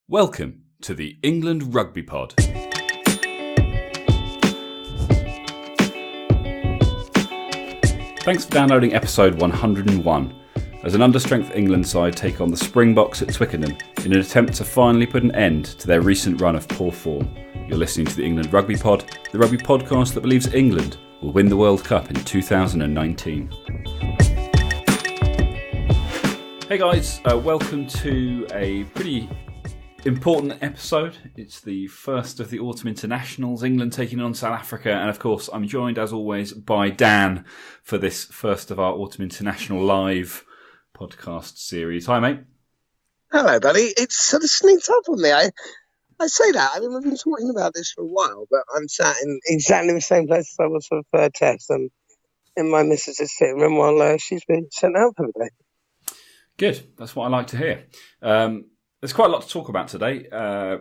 Welcome to the England Rugby Pod. Thanks for downloading episode 101, as an understrength England side take on the Springboks at Twickenham in an attempt to finally put an end to their recent run of poor form. You're listening to the England Rugby Pod, the rugby podcast that believes England will win the World Cup in 2019. Hey guys, welcome to a pretty important episode. It's the first of the autumn internationals, England taking on South Africa, and of course I'm joined as always by Dan for this first of our autumn international live podcast series. Hi mate. Hello buddy, it sort of sneaks up on me. I say that, I mean we've been talking about this for a while, but I'm sat in exactly the same place as I was for the third test, and my missus is sitting in while she's been sent out for the day. Good, that's what I like to hear. There's quite a lot to talk about today.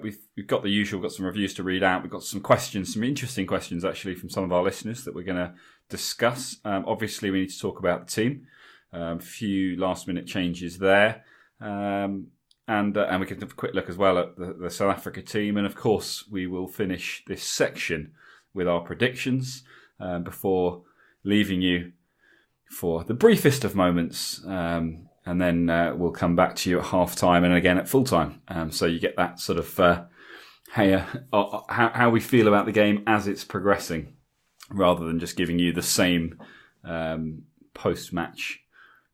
We've got the usual, got some reviews to read out. We've got some questions, some interesting questions actually from some of our listeners that we're going to discuss. Obviously, we need to talk about the team. A few last minute changes there. And we can have a quick look as well at the South Africa team. And of course, we will finish this section with our predictions before leaving you for the briefest of moments. And then we'll come back to you at half-time and again at full-time. So you get that sort of how we feel about the game as it's progressing, rather than just giving you the same post-match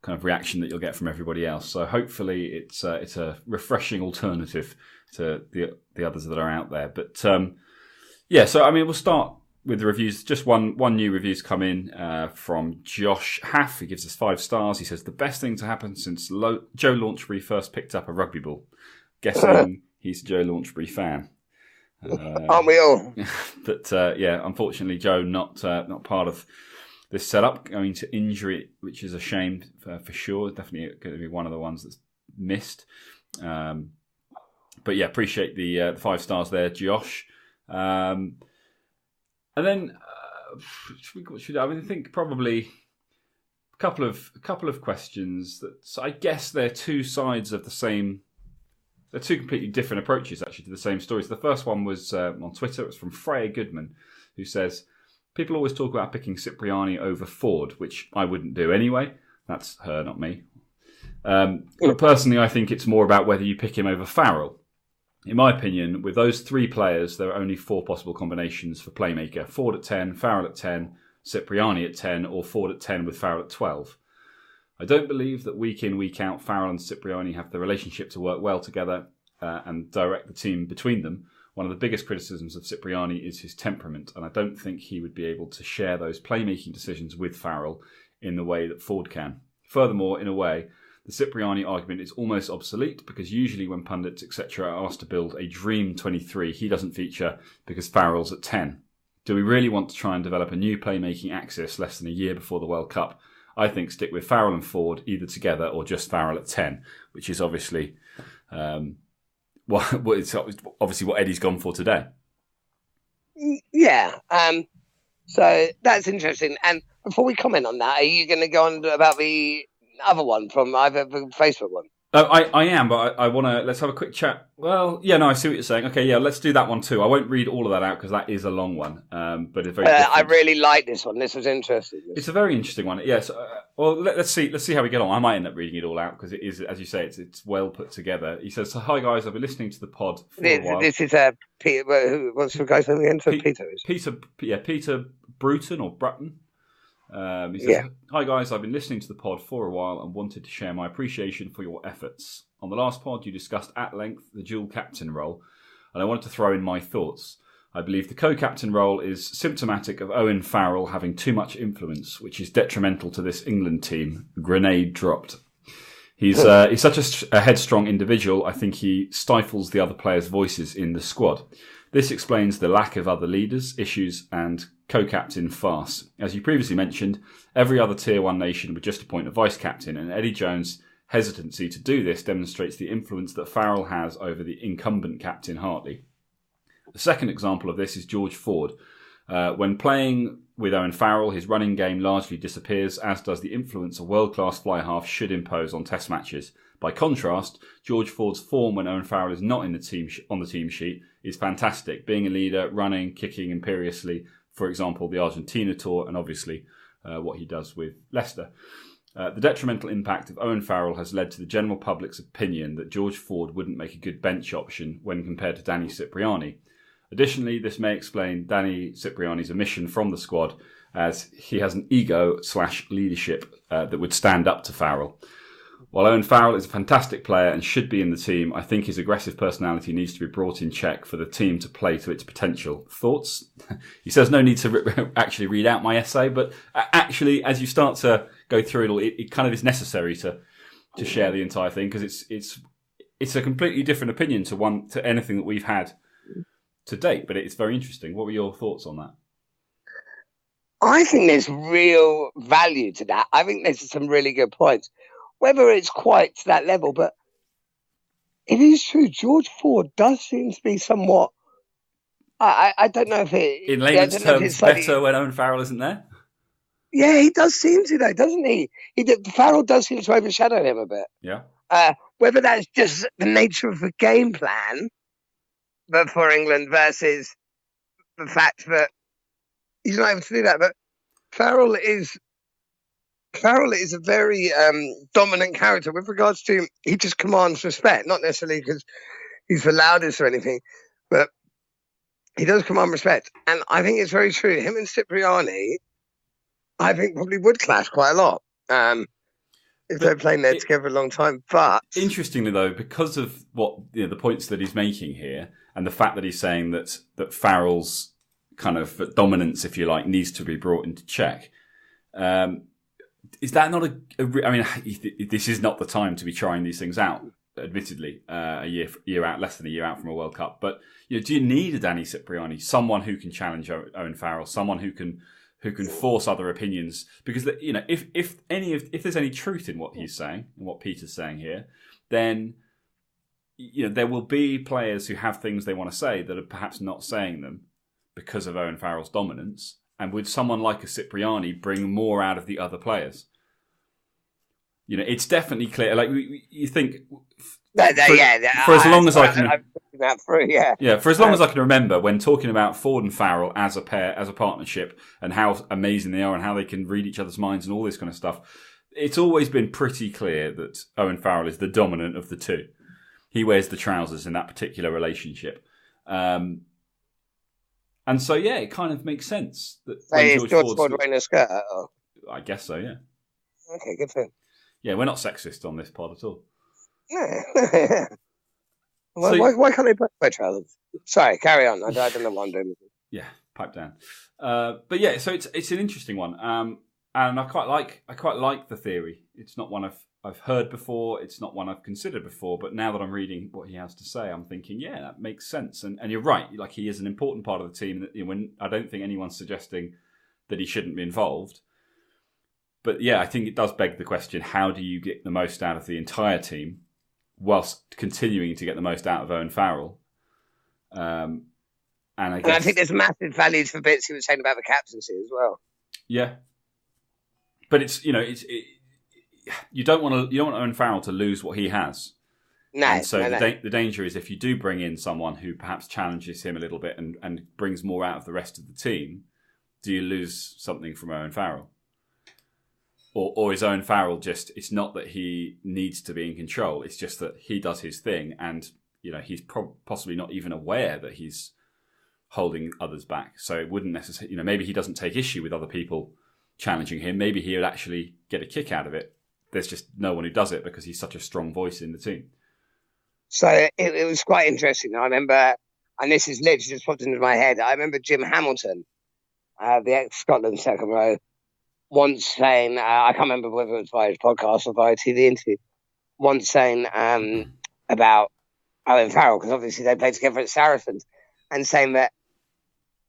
kind of reaction that you'll get from everybody else. So hopefully it's a refreshing alternative to the others that are out there. But so I mean, we'll start with the reviews. Just one new review's come in from Josh Haff. He gives us 5 stars. He says, the best thing to happen since Joe Launchbury first picked up a rugby ball. Guessing he's a Joe Launchbury fan. Aren't we all? But unfortunately Joe not part of this setup, going to injury, which is a shame for sure. Definitely going to be one of the ones that's missed. But yeah, appreciate the 5 stars there, Josh. And then, I think probably a couple of questions that, so I guess they're two sides of the same. They're two completely different approaches actually to the same stories. The first one was on Twitter. It was from Freya Goodman, who says, people always talk about picking Cipriani over Ford, which I wouldn't do anyway. That's her, not me. But personally, I think it's more about whether you pick him over Farrell. In my opinion, with those 3 players, there are only 4 possible combinations for playmaker. Ford at 10, Farrell at 10, Cipriani at 10, or Ford at 10 with Farrell at 12. I don't believe that week in, week out, Farrell and Cipriani have the relationship to work well together and direct the team between them. One of the biggest criticisms of Cipriani is his temperament, and I don't think he would be able to share those playmaking decisions with Farrell in the way that Ford can. Furthermore, in a way, the Cipriani argument is almost obsolete because usually when pundits, etc. are asked to build a dream 23, he doesn't feature because Farrell's at 10. Do we really want to try and develop a new playmaking axis less than a year before the World Cup? I think stick with Farrell and Ford either together or just Farrell at 10, which is obviously it's obviously what Eddie's gone for today. Yeah, so that's interesting. And before we comment on that, are you going to go on about the other one from either the Facebook one? I am, but I want to. Let's have a quick chat. Well, yeah, no, I see what you're saying. Okay, yeah, let's do that one too. I won't read all of that out because that is a long one. But it's very. I really like this one. This was interesting. It's a very interesting one. Yes. Well, let's see how we get on. I might end up reading it all out because it is, as you say, it's well put together. He says, "Hi guys, I've been listening to the pod for a while." This is Peter. What's the guy's name again? Peter Bruton or Brutton. He says, Hi guys, I've been listening to the pod for a while and wanted to share my appreciation for your efforts. On the last pod, you discussed at length the dual captain role, and I wanted to throw in my thoughts. I believe the co-captain role is symptomatic of Owen Farrell having too much influence, which is detrimental to this England team. Grenade dropped. He's such a headstrong individual, I think he stifles the other players' voices in the squad. This explains the lack of other leaders, issues, and co-captain farce. As you previously mentioned, every other Tier 1 nation would just appoint a vice-captain, and Eddie Jones' hesitancy to do this demonstrates the influence that Farrell has over the incumbent captain Hartley. The second example of this is George Ford. When playing with Owen Farrell, his running game largely disappears, as does the influence a world-class fly-half should impose on test matches. By contrast, George Ford's form when Owen Farrell is not in the team on the team sheet is fantastic. Being a leader, running, kicking imperiously, for example, the Argentina tour, and obviously what he does with Leicester. The detrimental impact of Owen Farrell has led to the general public's opinion that George Ford wouldn't make a good bench option when compared to Danny Cipriani. Additionally, this may explain Danny Cipriani's omission from the squad, as he has an ego/leadership that would stand up to Farrell. While Owen Farrell is a fantastic player and should be in the team, I think his aggressive personality needs to be brought in check for the team to play to its potential. Thoughts? He says no need to actually read out my essay, but actually, as you start to go through it all, it kind of is necessary to share the entire thing, because it's a completely different opinion to anything that we've had to date. But it's very interesting. What were your thoughts on that? I think there's real value to that. I think there's some really good points. Whether it's quite to that level, but it is true. George Ford does seem to be somewhat. I don't know if it. In layman's terms, better when Owen Farrell isn't there. Yeah, he does seem to, though, doesn't he? Farrell does seem to overshadow him a bit. Yeah. Whether that's just the nature of the game plan, but for England versus the fact that he's not able to do that, but Farrell is a very dominant character with regards to he just commands respect, not necessarily because he's the loudest or anything, but he does command respect. And I think it's very true. Him and Cipriani, I think, probably would clash quite a lot if they're playing there together a long time. But interestingly, though, because of what the points that he's making here, and the fact that he's saying that Farrell's kind of dominance, if you like, needs to be brought into check. Is that not I mean, this is not the time to be trying these things out, admittedly, a year out, less than a year out from a World Cup. But do you need a Danny Cipriani, someone who can challenge Owen Farrell, someone who can force other opinions? Because if there's any truth in what he's saying and what Peter's saying here, then there will be players who have things they want to say that are perhaps not saying them because of Owen Farrell's dominance. And would someone like a Cipriani bring more out of the other players? It's definitely clear. Like you think, for as long as I can, for as long as I can remember, when talking about Ford and Farrell as a pair, as a partnership, and how amazing they are, and how they can read each other's minds, and all this kind of stuff, it's always been pretty clear that Owen Farrell is the dominant of the two. He wears the trousers in that particular relationship. And so, it kind of makes sense that is George Ford wearing a skirt? Or? I guess so, yeah. Okay, good for him. Yeah, we're not sexist on this pod at all. Yeah. Why can't they wear trousers? Sorry, carry on. I don't know what I'm doing. Yeah, pipe down. But yeah, so it's an interesting one, and I quite like the theory. It's not one I've heard before. It's not one I've considered before. But now that I'm reading what he has to say, I'm thinking, yeah, that makes sense. And you're right. Like, he is an important part of the team. That when I don't think anyone's suggesting that he shouldn't be involved. But yeah, I think it does beg the question: how do you get the most out of the entire team whilst continuing to get the most out of Owen Farrell? And I think there's massive values for bits he was saying about the captaincy as well. Yeah, but it's you don't want Owen Farrell to lose what he has. No. And so the danger is if you do bring in someone who perhaps challenges him a little bit and brings more out of the rest of the team, do you lose something from Owen Farrell? Or is Owen Farrell just, it's not that he needs to be in control, it's just that he does his thing and he's possibly not even aware that he's holding others back. So it wouldn't necessarily, maybe he doesn't take issue with other people challenging him. Maybe he would actually get a kick out of it. There's just no one who does it because he's such a strong voice in the team. So it was quite interesting. I remember, and this is literally just popped into my head, I remember Jim Hamilton, the ex-Scotland second row, once saying, I can't remember whether it was via his podcast or via TV interview, once saying about Owen Farrell, because obviously they played together at Saracens, and saying that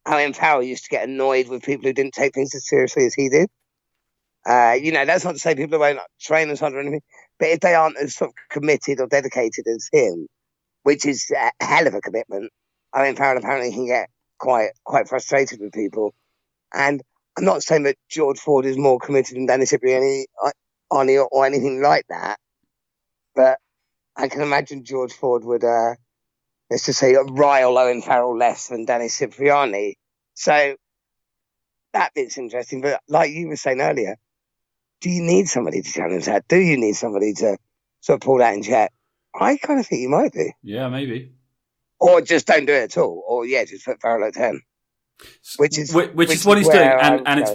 Owen Farrell used to get annoyed with people who didn't take things as seriously as he did. That's not to say people won't train as hard or anything, but if they aren't as sort of committed or dedicated as him, which is a hell of a commitment, Owen Farrell apparently can get quite frustrated with people. And I'm not saying that George Ford is more committed than Danny Cipriani or anything like that, but I can imagine George Ford would, let's just say, rile Owen Farrell less than Danny Cipriani. So that bit's interesting. But like you were saying earlier, do you need somebody to challenge that? Do you need somebody to sort of pull that in check? I kind of think you might do. Yeah, maybe. Or just don't do it at all. Or, just put Farrell at 10. Which is what he's doing, and it's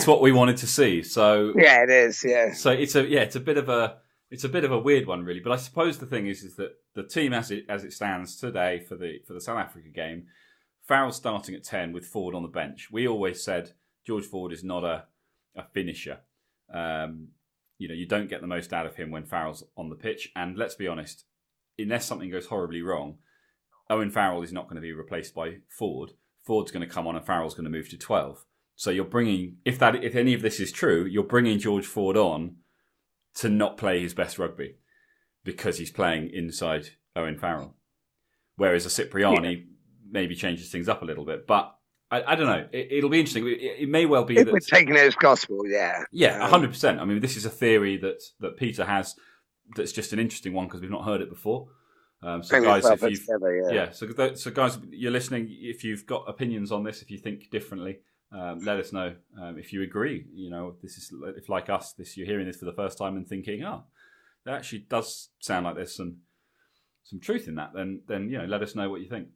what we wanted to see. So yeah, it is. Yeah. So it's a bit of a weird one, really. But I suppose the thing is that the team as it stands today for the South Africa game, Farrell's starting at 10 with Ford on the bench. We always said George Ford is not a finisher. You don't get the most out of him when Farrell's on the pitch. And let's be honest, unless something goes horribly wrong, Owen Farrell is not going to be replaced by Ford. Ford's going to come on and Farrell's going to move to 12. So you're bringing, if any of this is true, you're bringing George Ford on to not play his best rugby because he's playing inside Owen Farrell. Whereas a Cipriani maybe changes things up a little bit. But I don't know. It'll be interesting. It may well be that we're taking it as gospel, yeah. Yeah, 100%. I mean, this is a theory that Peter has that's just an interesting one because we've not heard it before. So guys, so guys, you're listening. If you've got opinions on this, if you think differently, let us know. If you agree, this is if like us, you're hearing this for the first time and thinking, that actually does sound like there's some truth in that. Then let us know what you think.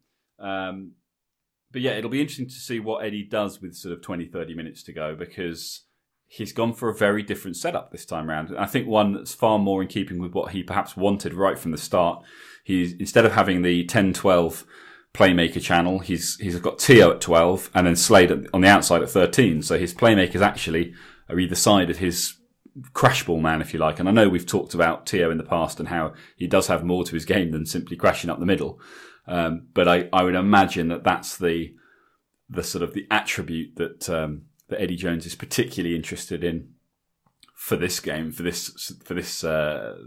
But yeah, it'll be interesting to see what Eddie does with sort of 20, 30 minutes to go because he's gone for a very different setup this time around. I think one that's far more in keeping with what he perhaps wanted right from the start. He's instead of having the 10-12 playmaker channel, he's got Tio at 12 and then Slade on the outside at 13. So his playmakers actually are either side of his crash ball man, if you like. And I know we've talked about Tio in the past and how he does have more to his game than simply crashing up the middle. But I would imagine that's the sort of the attribute that Eddie Jones is particularly interested in for this game, for this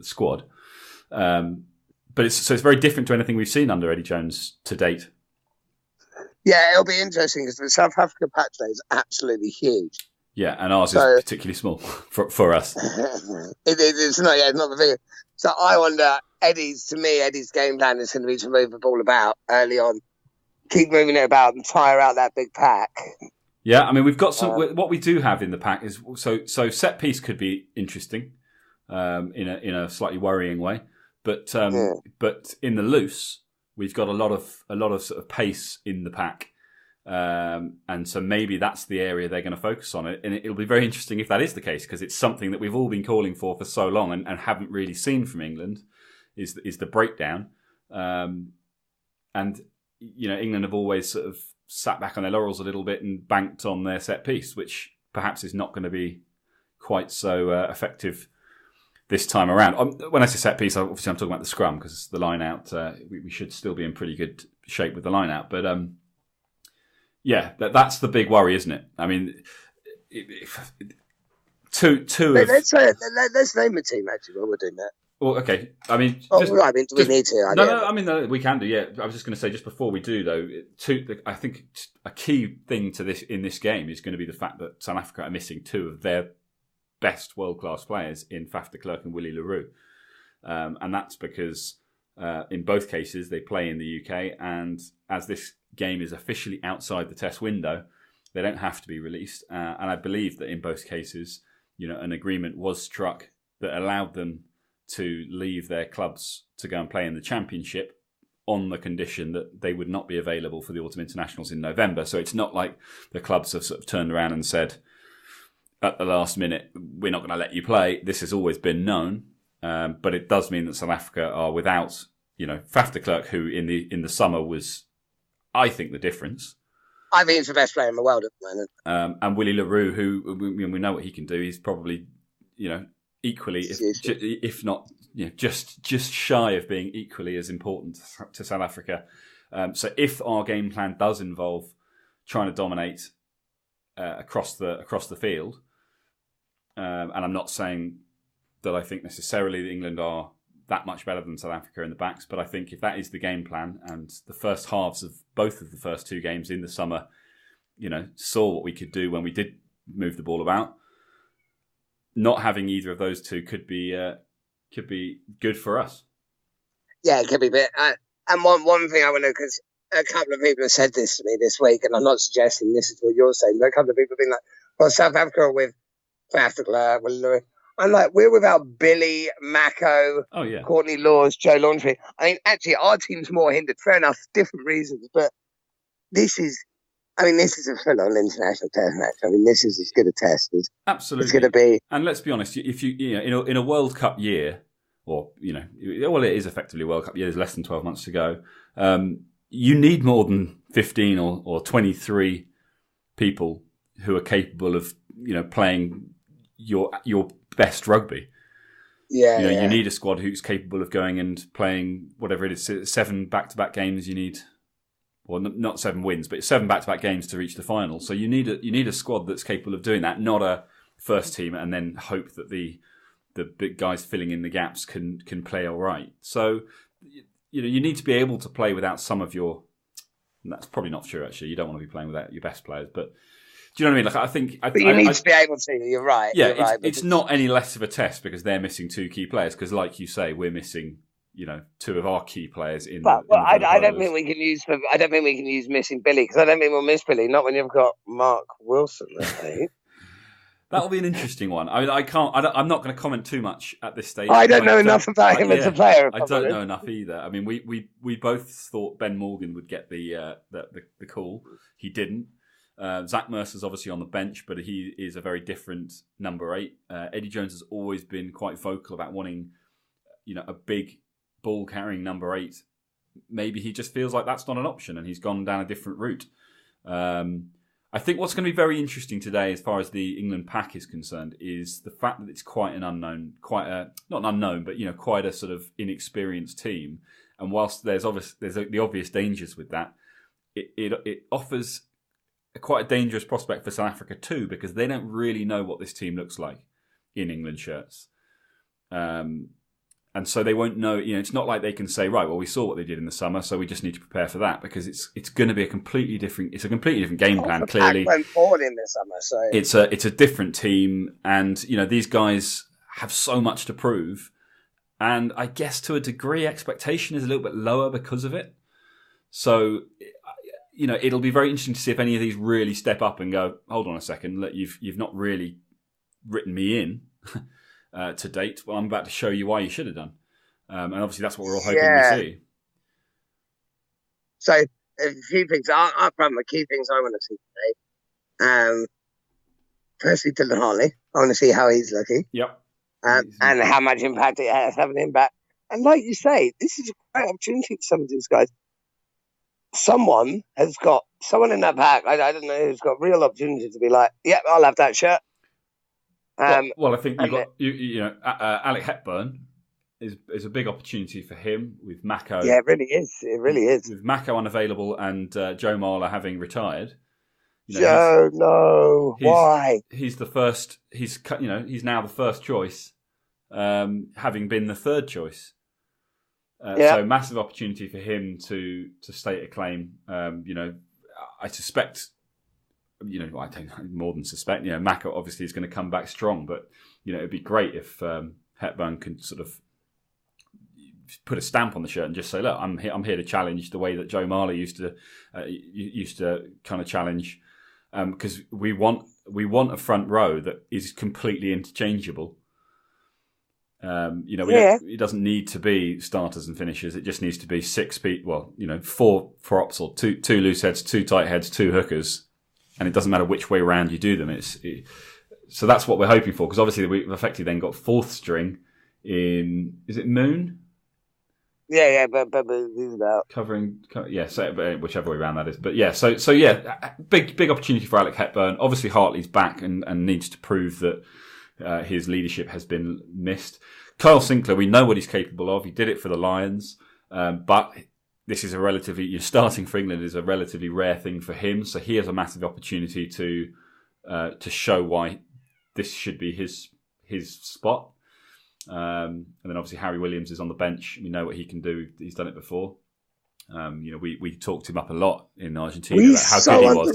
squad. But it's very different to anything we've seen under Eddie Jones to date. Yeah, it'll be interesting because the South Africa patch day is absolutely huge. Yeah, and ours is particularly small for us. It's not the big. So I wonder, Eddie's game plan is going to be to move the ball about early on, keep moving it about and tire out that big pack. Yeah, I mean, we've got some. What we do have in the pack is so set piece could be interesting, in a slightly worrying way, but in the loose, we've got a lot of sort of pace in the pack, and so maybe that's the area they're going to focus on it, and it'll be very interesting if that is the case because it's something that we've all been calling for so long and haven't really seen from England, is the breakdown, and England have always sort of sat back on their laurels a little bit and banked on their set piece, which perhaps is not going to be quite so effective this time around. When I say set piece, obviously I'm talking about the scrum because the line out, we should still be in pretty good shape with the line out. But that's the big worry, isn't it? I mean, let's name a team actually while we're doing that. Well, okay. I mean, do we need to? No. I mean, we can do. Yeah, I was just going to say just before we do, though, I think a key thing to this in this game is going to be the fact that South Africa are missing two of their best world-class players in Faf de Klerk and Willie le Roux, and that's because in both cases they play in the UK, and as this game is officially outside the test window, they don't have to be released. And I believe that in both cases, an agreement was struck that allowed them to leave their clubs to go and play in the championship on the condition that they would not be available for the autumn internationals in November. So it's not like the clubs have sort of turned around and said at the last minute, we're not going to let you play. This has always been known. But it does mean that South Africa are without, Faf de Klerk, who in the summer was, I think, the difference. I think he's the best player in the world at the moment. And Willie le Roux, who we know what he can do. He's probably, equally, if not, just shy of being equally as important to South Africa. So if our game plan does involve trying to dominate across the field, and I'm not saying that I think necessarily that England are that much better than South Africa in the backs, but I think if that is the game plan, and the first halves of both of the first two games in the summer, saw what we could do when we did move the ball about. Not having either of those two could be good for us. Yeah, it could be. But and one thing I want to, because a couple of people have said this to me this week, and I'm not suggesting this is what you're saying, but a couple of people have been like, well, South Africa are with South Africa. I'm like, we're without Billy, Mako, Courtney Laws, Joe Laundrie. I mean, actually, our team's more hindered. Fair enough, different reasons, but this is a full-on international test match. I mean, this is as good a test as absolutely it's going to be. And let's be honest, if in a World Cup year, or it is effectively a World Cup year. There's less than 12 months to go. You need more than 15 or 23 people who are capable of playing your best rugby. You need a squad who's capable of going and playing whatever it is, 7 back-to-back games. You need, well, not 7 wins, but 7 back-to-back games to reach the final. So you need a squad that's capable of doing that, not a first team and then hope that the big guys filling in the gaps can play all right. So you need to be able to play without some of your. And that's probably not true actually. You don't want to be playing without your best players, but. Do you know what I mean? Like I think, but you need to be able to. You're right. Yeah, you're right, it's not any less of a test because they're missing 2 key players. Because, like you say, we're missing 2 of our key players in. But I don't think we can use. I don't think we can use missing Billy because I don't think we'll miss Billy. Not when you've got Mark Wilson. That'll be an interesting one. I mean, I'm not going to comment too much at this stage. I don't know enough about him as a player. I don't know enough either. I mean, we both thought Ben Morgan would get the call. He didn't. Zach Mercer's obviously on the bench, but he is a very different number 8. Eddie Jones has always been quite vocal about wanting, a big ball carrying number 8. Maybe he just feels like that's not an option, and he's gone down a different route. I think what's going to be very interesting today, as far as the England pack is concerned, is the fact that it's quite an unknown, not an unknown, but quite a sort of inexperienced team. And whilst there's the obvious dangers with that, it offers quite a dangerous prospect for South Africa too, because they don't really know what this team looks like in England shirts. And so they won't know, it's not like they can say, right, well, we saw what they did in the summer, so we just need to prepare for that, because it's going to be a completely different game plan, clearly. Went forward in the summer, so it's a different team, and, these guys have so much to prove, and I guess to a degree expectation is a little bit lower because of it. So, it'll be very interesting to see if any of these really step up and go, hold on a second, look, you've not really written me in to date. Well, I'm about to show you why you should have done. And obviously that's what we're all hoping to see. So a few things. Probably the key things I want to see today. Firstly, Dylan Hartley. I want to see how he's looking. Yep. And how much impact it has having an impact. And like you say, this is a great opportunity for some of these guys. Someone in that pack, I don't know, who's got real opportunity to be like, yep, I'll have that shirt. Well, I think you've got Alec Hepburn is a big opportunity for him with Mako. Yeah, it really is. It really is. With Mako unavailable and Joe Marler having retired. Why? He's the first. He's now the first choice, having been the third choice. So massive opportunity for him to state a claim. I suspect. I don't more than suspect. Mako obviously is going to come back strong, but it'd be great if Hepburn can sort of put a stamp on the shirt and just say, "Look, I'm here to challenge the way that Joe Marler used to kind of challenge." Because we want a front row that is completely interchangeable. It doesn't need to be starters and finishers. It just needs to be 6 people. Well, 4 props or two loose heads, 2 tight heads, 2 hookers, and it doesn't matter which way around you do them. So that's what we're hoping for. Because obviously we've effectively then got 4th string in. Is it Moon? Yeah, but he's about covering. Yeah, so whichever way around that is. But yeah, so yeah, big opportunity for Alec Hepburn. Obviously Hartley's back and needs to prove that his leadership has been missed. Kyle Sinclair, we know what he's capable of. He did it for the Lions, but this is starting for England is a relatively rare thing for him. So he has a massive opportunity to show why this should be his spot. And then obviously Harry Williams is on the bench. We know what he can do. He's done it before. We talked him up a lot in Argentina about how good he was.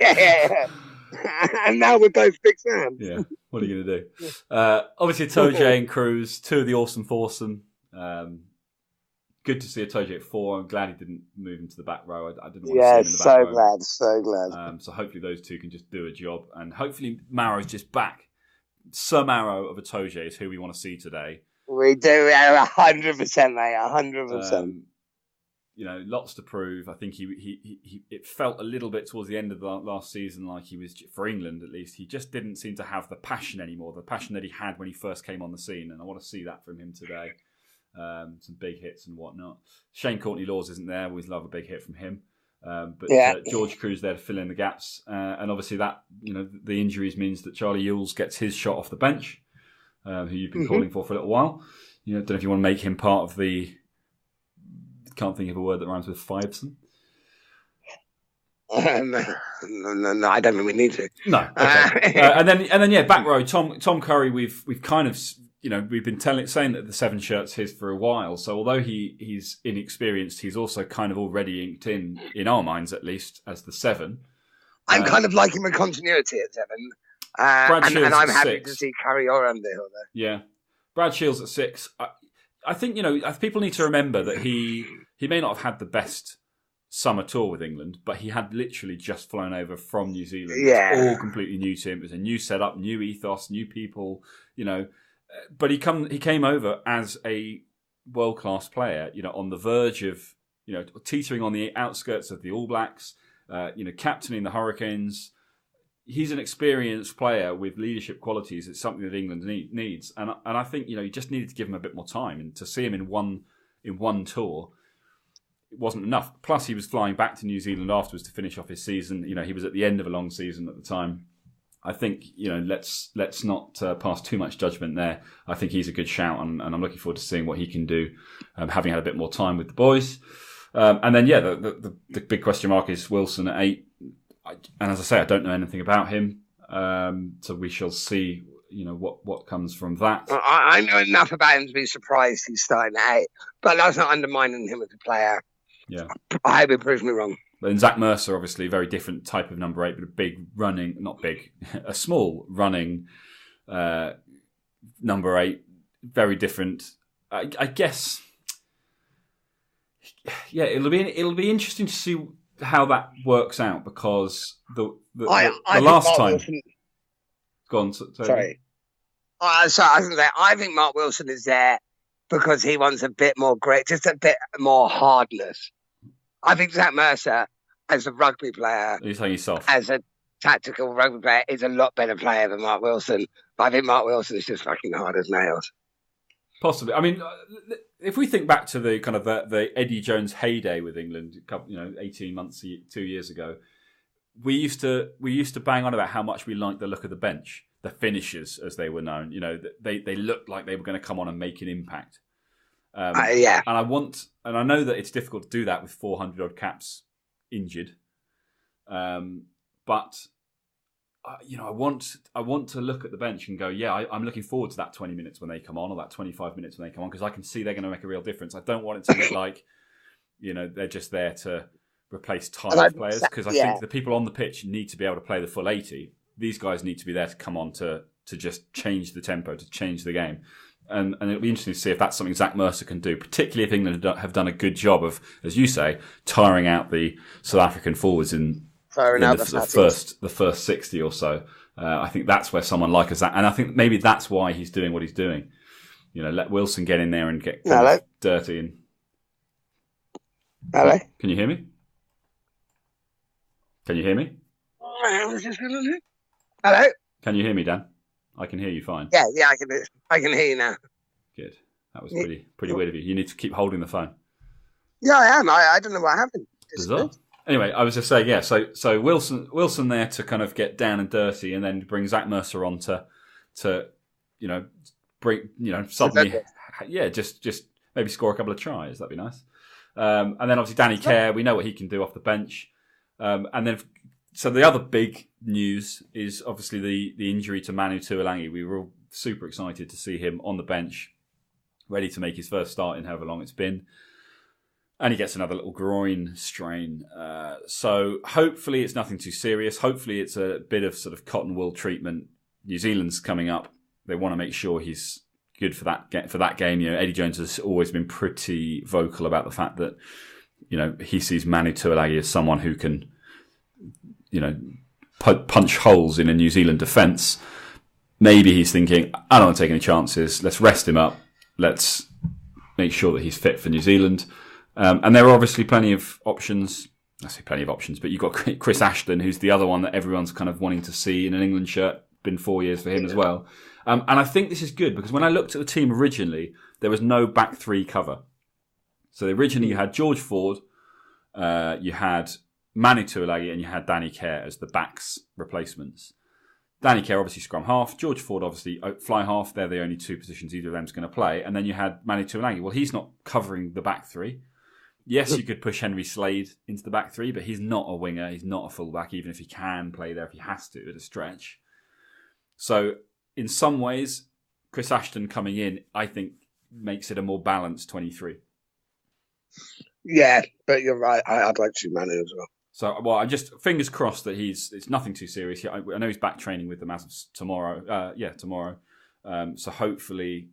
Yeah. And now we're both big fans. Yeah, what are you going to do? Obviously, Toje and Cruz, 2 of the awesome foursome. good to see Itoje at 4. I'm glad he didn't move into the back row. I didn't want to see him in the back row. So glad. So hopefully those two can just do a job. And hopefully Marrow's just back. Sir Marrow of Itoje is who we want to see today. We do, 100%, mate, 100%. Lots to prove. I think he it felt a little bit towards the end of the last season like he was, for England at least, he just didn't seem to have the passion anymore, the passion that he had when he first came on the scene, and I want to see that from him today. Some big hits and whatnot. Shane Courtney-Laws isn't there. We always love a big hit from him. George Crew's there to fill in the gaps. And obviously that, the injuries means that Charlie Ewells gets his shot off the bench, who you've been calling for a little while. Don't know if you want to make him part of the... Can't think of a word that rhymes with Fiveson. No, I don't think we need to. No. Okay. And then back row, Tom Curry. We've kind of we've been saying that the 7 shirt's his for a while. So although he's inexperienced, he's also kind of already inked in our minds at least as the 7. I'm kind of liking the continuity at 7. And I'm happy to see Curry or Underhill there. Yeah, Brad Shields at 6. I think people need to remember that he may not have had the best summer tour with England, but he had literally just flown over from New Zealand. Yeah. It's all completely new to him. It was a new setup, new ethos, new people, But he came over as a world-class player, on the verge of, teetering on the outskirts of the All Blacks, captaining the Hurricanes. He's an experienced player with leadership qualities. It's something that England needs. And I think, you just needed to give him a bit more time. And to see him in one tour, it wasn't enough. Plus, he was flying back to New Zealand afterwards to finish off his season. He was at the end of a long season at the time. I think, let's not pass too much judgment there. I think he's a good shout, and I'm looking forward to seeing what he can do, having had a bit more time with the boys. And then, the big question mark is Wilson at 8. And as I say, I don't know anything about him. So we shall see, what comes from that. I know enough about him to be surprised he's starting at 8. But that's not undermining him as a player. Yeah. I hope it proves me wrong. But then Zach Mercer, obviously, a very different type of number 8, but a big running, not big, a small running number 8. Very different. I guess, it'll be interesting to see how that works out, because the last time... Wilson... Go on, sorry. I think Mark Wilson is there because he wants a bit more just a bit more hardness. I think Zach Mercer, as a rugby player, you're saying yourself, as a tactical rugby player, is a lot better player than Mark Wilson. But I think Mark Wilson is just fucking hard as nails. Possibly. I mean, if we think back to the kind of the Eddie Jones heyday with England, 18 months, 2 years ago, we used to bang on about how much we liked the look of the bench, the finishers as they were known. They looked like they were going to come on and make an impact. And I know that it's difficult to do that with 400 odd caps injured, but I want to look at the bench and go, I'm looking forward to that 20 minutes when they come on, or that 25 minutes when they come on, because I can see they're going to make a real difference. I don't want it to look like they're just there to replace tired players, because I think the people on the pitch need to be able to play the full 80. These guys need to be there to come on to just change the tempo, to change the game. And it'll be interesting to see if that's something Zach Mercer can do, particularly if England have done a good job of, as you say, tiring out the South African forwards in the first 60 or so. I think that's where someone like Zach, and I think maybe that's why he's doing what he's doing. Let Wilson get in there and get dirty. And hello, can you hear me? Can you hear me? Hello. Can you hear me, Dan? I can hear you fine. Yeah, I can hear you now. Good. That was pretty weird of you. You need to keep holding the phone. Yeah, I am. I don't know what happened. Bizarre. Anyway, I was just saying, So Wilson there to kind of get down and dirty, and then bring Zach Mercer on to bring suddenly, just maybe score a couple of tries. That'd be nice. And then obviously Danny Kerr, we know what he can do off the bench. And then, so the other big news is obviously the injury to Manu Tuolangi. We were all super excited to see him on the bench, ready to make his first start in however long it's been. And he gets another little groin strain. So hopefully it's nothing too serious. Hopefully it's a bit of sort of cotton wool treatment. New Zealand's coming up. They want to make sure he's good for that game. You know, Eddie Jones has always been pretty vocal about the fact that, you know, he sees Manu Tuilagi as someone who can, you know, punch holes in a New Zealand defence. Maybe he's thinking, I don't want to take any chances. Let's rest him up. Let's make sure that he's fit for New Zealand. And there are obviously plenty of options. I say plenty of options, but you've got Chris Ashton, who's the other one that everyone's kind of wanting to see in an England shirt. Been 4 years for him as well. And I think this is good because when I looked at the team originally, there was no back three cover. So originally you had George Ford, you had Manu Tuilagi, and you had Danny Kerr as the backs replacements. Danny Kerr obviously scrum half, George Ford obviously fly half. They're the only two positions either of them's going to play. And then you had Manu Tuilagi. Well, he's not covering the back three. Yes, you could push Henry Slade into the back three, but he's not a winger. He's not a fullback, even if he can play there, if he has to at a stretch. So in some ways, Chris Ashton coming in, I think, makes it a more balanced 23. Yeah, but you're right. I'd like to see Manu as well. So, well, I just fingers crossed that it's nothing too serious. I know he's back training with them as of tomorrow. Tomorrow. So hopefully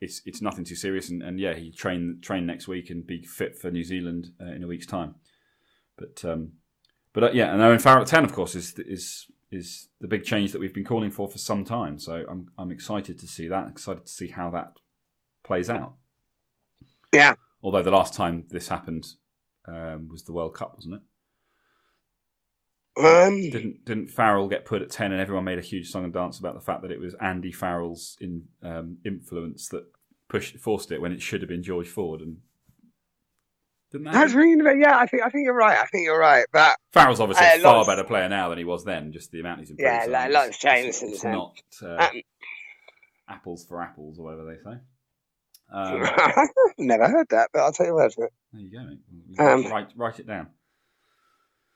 it's nothing too serious, and he train next week and be fit for New Zealand in a week's time. But and Owen Farrell at 10, of course, is the big change that we've been calling for some time. So I'm excited to see that. Excited to see how that plays out. Yeah. Although the last time this happened was the World Cup, wasn't it? Didn't Farrell get put at 10 and everyone made a huge song and dance about the fact that it was Andy Farrell's influence that forced it when it should have been George Ford? And didn't that? I think you're right. But Farrell's obviously a far better player now than he was then. Just the amount he's improved. Yeah, a lot's changed since then. It's not apples for apples or whatever they say. Never heard that, but I'll take your word for it. There you go. Write it down.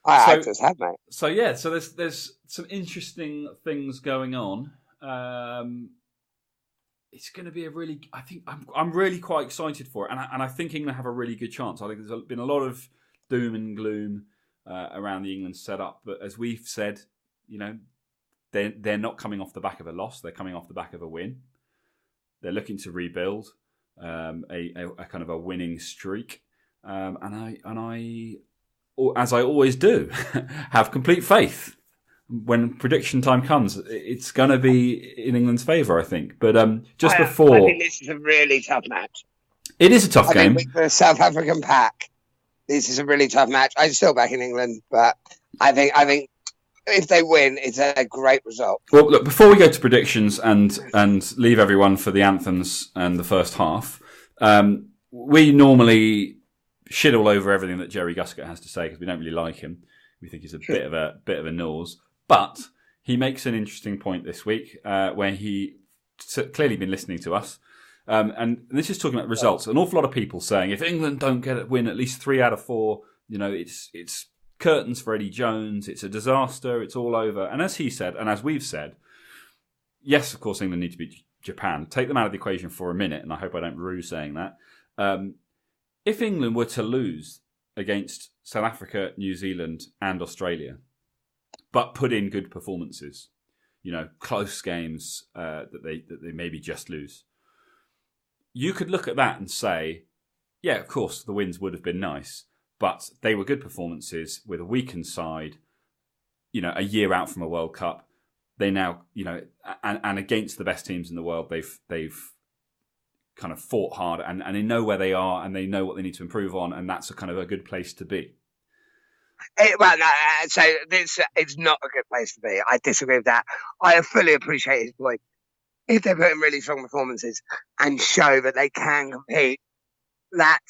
I just have, mate. So there's some interesting things going on. It's going to be I think I'm really quite excited for it, and I think England have a really good chance. I think there's been a lot of doom and gloom around the England setup, but as we've said, you know, they're not coming off the back of a loss; they're coming off the back of a win. They're looking to rebuild a kind of a winning streak, and I, as I always do, have complete faith. When prediction time comes, it's going to be in England's favour, I think. But before, I think this is a really tough match. It is a tough game. I think with the South African pack, this is a really tough match. I'm still back in England, but I think if they win, it's a great result. Well, look, before we go to predictions and leave everyone for the anthems and the first half, we normally shit all over everything that Jerry Guscott has to say because we don't really like him. We think he's a bit of a nose. But he makes an interesting point this week where he clearly been listening to us. And this is talking about results. An awful lot of people saying if England don't win at least 3 out of 4, you know, it's curtains for Eddie Jones. It's a disaster. It's all over. And as he said, and as we've said, yes, of course, England need to beat Japan. Take them out of the equation for a minute, and I hope I don't rue saying that. If England were to lose against South Africa, New Zealand, and Australia, but put in good performances, you know, close games that they maybe just lose, you could look at that and say, yeah, of course, the wins would have been nice, but they were good performances with a weakened side, you know, a year out from a World Cup. They now, you know, and against the best teams in the world, they've kind of fought hard and they know where they are and they know what they need to improve on, and that's a kind of a good place to be. So it's not a good place to be. I disagree with that. I fully appreciate his point. If they put in really strong performances and show that they can compete, that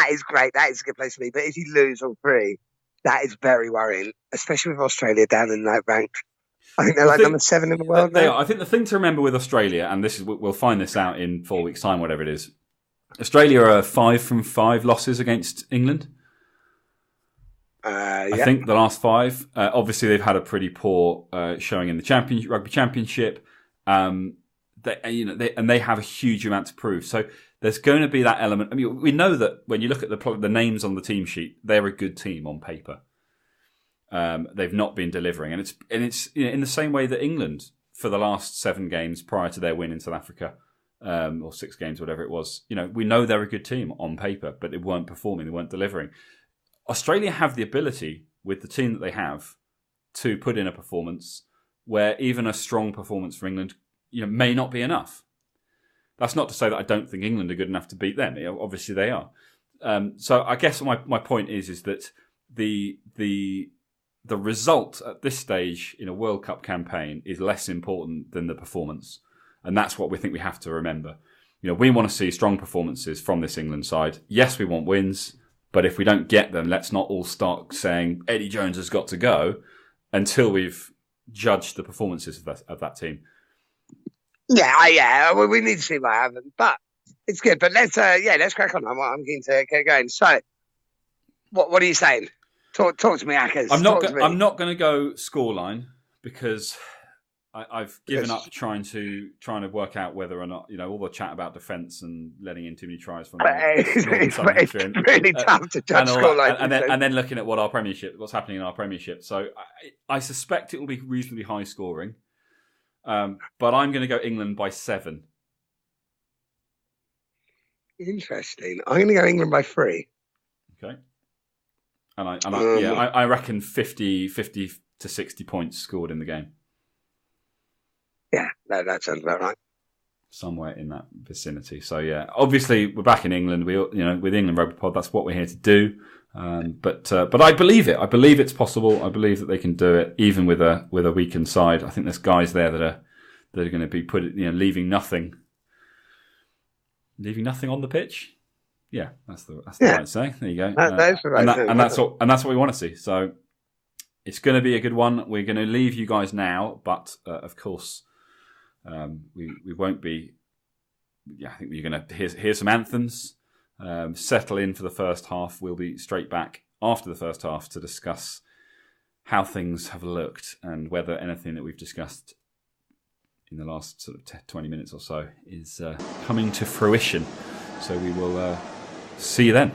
is great. That is a good place to be. But if you lose all 3, that is very worrying, especially with Australia down in that rank. I think they're number 7 in the world now. They are. I think the thing to remember with Australia, and we'll find this out in 4 weeks' time, whatever it is. Australia are 5 from 5 losses against England. I think the last 5. Obviously, they've had a pretty poor showing in the Rugby Championship. They have a huge amount to prove. So there's going to be that element. I mean, we know that when you look at the names on the team sheet, they're a good team on paper. They've not been delivering, and it's you know, in the same way that England for the last 7 games prior to their win in South Africa, or 6 games, whatever it was. We know they're a good team on paper, but they weren't performing, they weren't delivering. Australia have the ability, with the team that they have, to put in a performance where even a strong performance for England may not be enough. That's not to say that I don't think England are good enough to beat them. Obviously they are. So I guess my point is that the result at this stage in a World Cup campaign is less important than the performance. And that's what we think we have to remember. We want to see strong performances from this England side. Yes, we want wins, but if we don't get them, let's not all start saying Eddie Jones has got to go until we've judged the performances of that team. Yeah. We need to see what happens, but it's good. But let's crack on. I'm keen to get going. So, what are you saying? Talk to me, Ackers. I'm not going to go scoreline because I've given up trying to work out whether or not all the chat about defence and letting in too many tries from. It's really tough to judge scoreline, and then looking at what's happening in our Premiership. So I suspect it will be reasonably high scoring, but I'm going to go England by 7. Interesting. I'm going to go England by 3. Okay. I reckon 50 to 60 points scored in the game. Yeah, that sounds about right. Somewhere in that vicinity. So yeah, obviously we're back in England. We with England Rugby Pod, that's what we're here to do. But I believe it. I believe it's possible. I believe that they can do it, even with a weakened side. I think there's guys there that are going to be leaving nothing on the pitch. Yeah, that's the right saying. There you go. That's the right saying. And that's what we want to see. So it's going to be a good one. We're going to leave you guys now, but of course. We won't be. Yeah, I think you're going to hear some anthems. Settle in for the first half. We'll be straight back after the first half to discuss how things have looked and whether anything that we've discussed in the last sort of 20 minutes or so is coming to fruition. So we will see you then.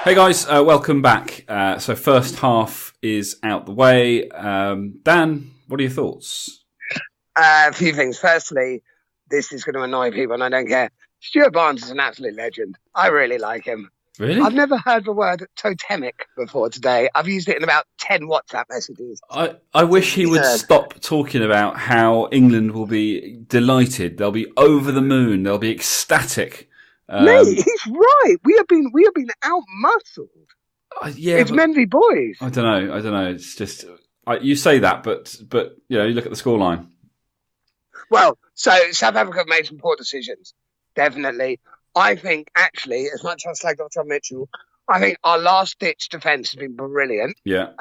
Hey guys, welcome back. So first half is out the way. Dan, what are your thoughts? A few things. Firstly, this is going to annoy people and I don't care. Stuart Barnes is an absolute legend. I really like him. Really? I've never heard the word totemic before today. I've used it in about 10 WhatsApp messages. I wish he would stop talking about how England will be delighted. They'll be over the moon. They'll be ecstatic. Mate, he's right. We have been out-muscled. Yeah, it's men v boys. I don't know. It's just you say that, but you look at the scoreline. Well, so South Africa have made some poor decisions. Definitely. I think, actually, as much as I slagged off John Mitchell, I think our last-ditch defence has been brilliant. Yeah.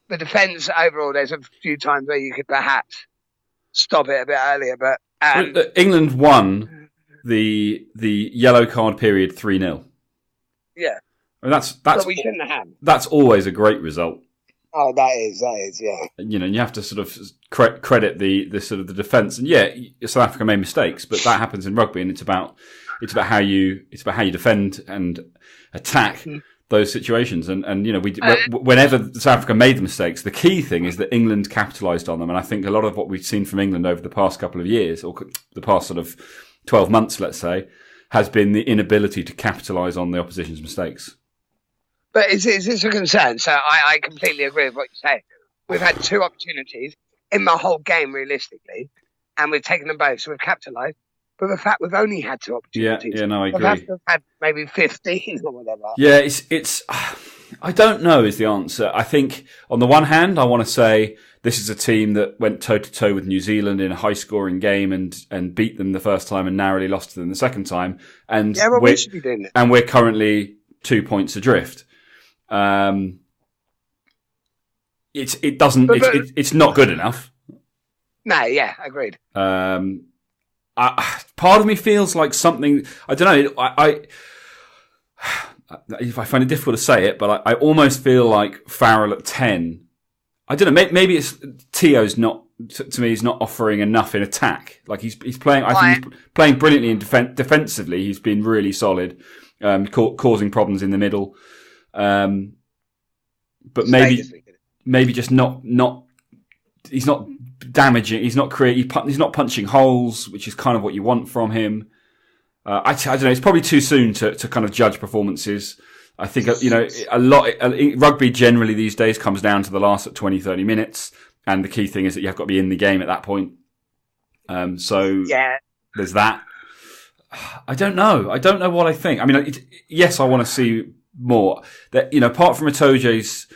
The defence overall, there's a few times where you could perhaps stop it a bit earlier, but England won the yellow card period 3-0. Yeah. I mean, that's what we shouldn't have. That's always a great result. Oh, that is, yeah. You have to sort of credit the sort of the defence, and South Africa made mistakes, but that happens in rugby, and it's about how you defend and attack those situations, and whenever South Africa made the mistakes, the key thing is that England capitalised on them, and I think a lot of what we've seen from England over the past couple of years, or the past sort of 12 months, let's say, has been the inability to capitalise on the opposition's mistakes. But is this a concern? So I completely agree with what you say. We've had 2 opportunities in the whole game, realistically, and we've taken them both, so we've capitalised. But the fact we've only had 2 opportunities. Yeah, no, I agree. We've had maybe 15 or whatever. Yeah, it's. I don't know is the answer. I think on the one hand, I want to say this is a team that went toe-to-toe with New Zealand in a high-scoring game and beat them the first time and narrowly lost to them the second time. And we should be doing it. And we're currently 2 points adrift. It's not good enough. No, yeah, agreed. Part of me feels like something, I don't know, if I find it difficult to say it, but I almost feel like Farrell at 10. I don't know. Maybe it's Tio's not. To me, he's not offering enough in attack. Like he's playing. I think he's playing brilliantly in defensively. He's been really solid, causing problems in the middle. But maybe just not. He's not damaging. He's not He's not punching holes, which is kind of what you want from him. I don't know. It's probably too soon to kind of judge performances. I think, rugby generally these days comes down to the last 20, 30 minutes. And the key thing is that you have got to be in the game at that point. There's that. I don't know. I don't know what I think. I mean, yes, I want to see more. That, apart from Itoje's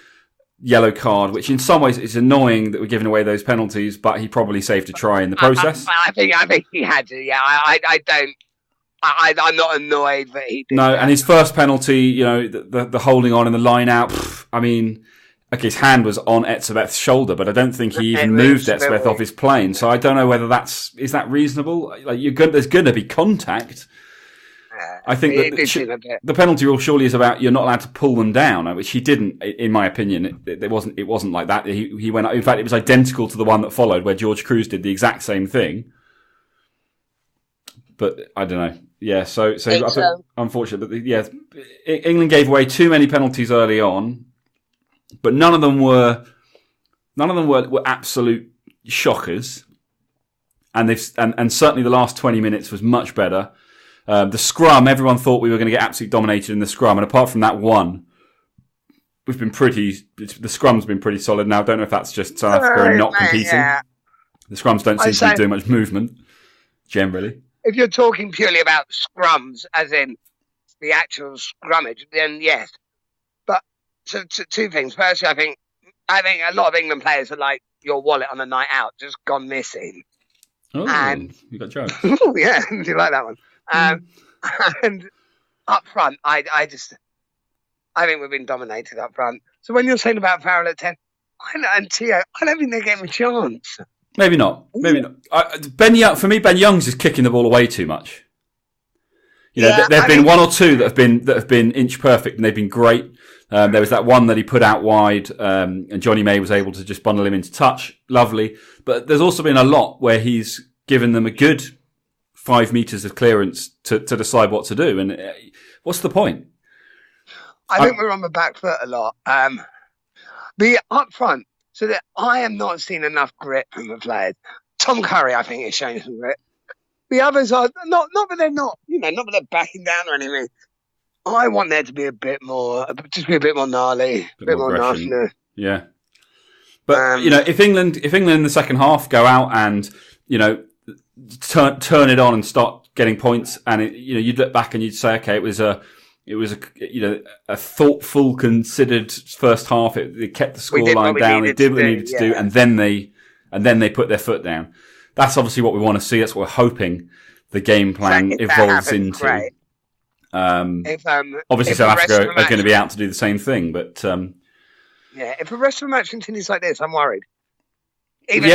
yellow card, which in some ways is annoying that we're giving away those penalties, but he probably saved a try in the process. I think he had to. Yeah, I don't. I'm not annoyed that he did. No, and his first penalty, the holding on and the line out. I mean, okay, his hand was on Etzebeth's shoulder, but I don't think he even moved Etzebeth off his plane. So I don't know whether is that reasonable. Like there's going to be contact. I think that the penalty rule surely is about you're not allowed to pull them down, which he didn't, in my opinion. It wasn't like that. He went. In fact, it was identical to the one that followed, where George Cruz did the exact same thing. But I don't know. Yeah, so unfortunate. But England gave away too many penalties early on, but none of them were absolute shockers. And certainly the last 20 minutes was much better. The scrum, everyone thought we were going to get absolutely dominated in the scrum, and apart from that one, the scrum's been pretty solid. Now I don't know if that's just South Africa not competing. Yeah. The scrums don't seem to be doing much movement generally. If you're talking purely about scrums, as in the actual scrummage, then yes. But so two things. Firstly, I think a lot of England players are like your wallet on a night out, just gone missing. Oh, and you got jokes. Yeah, do you like that one? And up front, I think we've been dominated up front. So when you're saying about Farrell at 10, and Tio, I don't think they're getting a chance. Maybe not. For me, Ben Youngs is kicking the ball away too much. There have been one or two that have been inch perfect, and they've been great. There was that one that he put out wide, and Johnny May was able to just bundle him into touch. Lovely. But there's also been a lot where he's given them a good 5 meters of clearance to decide what to do. And what's the point? I think we're on the back foot a lot. The up front. So that I am not seeing enough grit from the players. Tom Curry, I think, is showing some grit. The others are not that they're not, not that they're backing down or anything. I want there to be a bit more gnarly, a bit more nastiness. Yeah, but if England in the second half go out and turn it on and start getting points, and you'd look back and you'd say, okay, it was a thoughtful, considered first half. It kept the scoreline down. It did what they needed to do, and then they put their foot down. That's obviously what we want to see. That's what we're hoping the game plan evolves into. Great. Obviously, South Africa are going to be out to do the same thing, but if the rest of the match continues like this, I'm worried. Even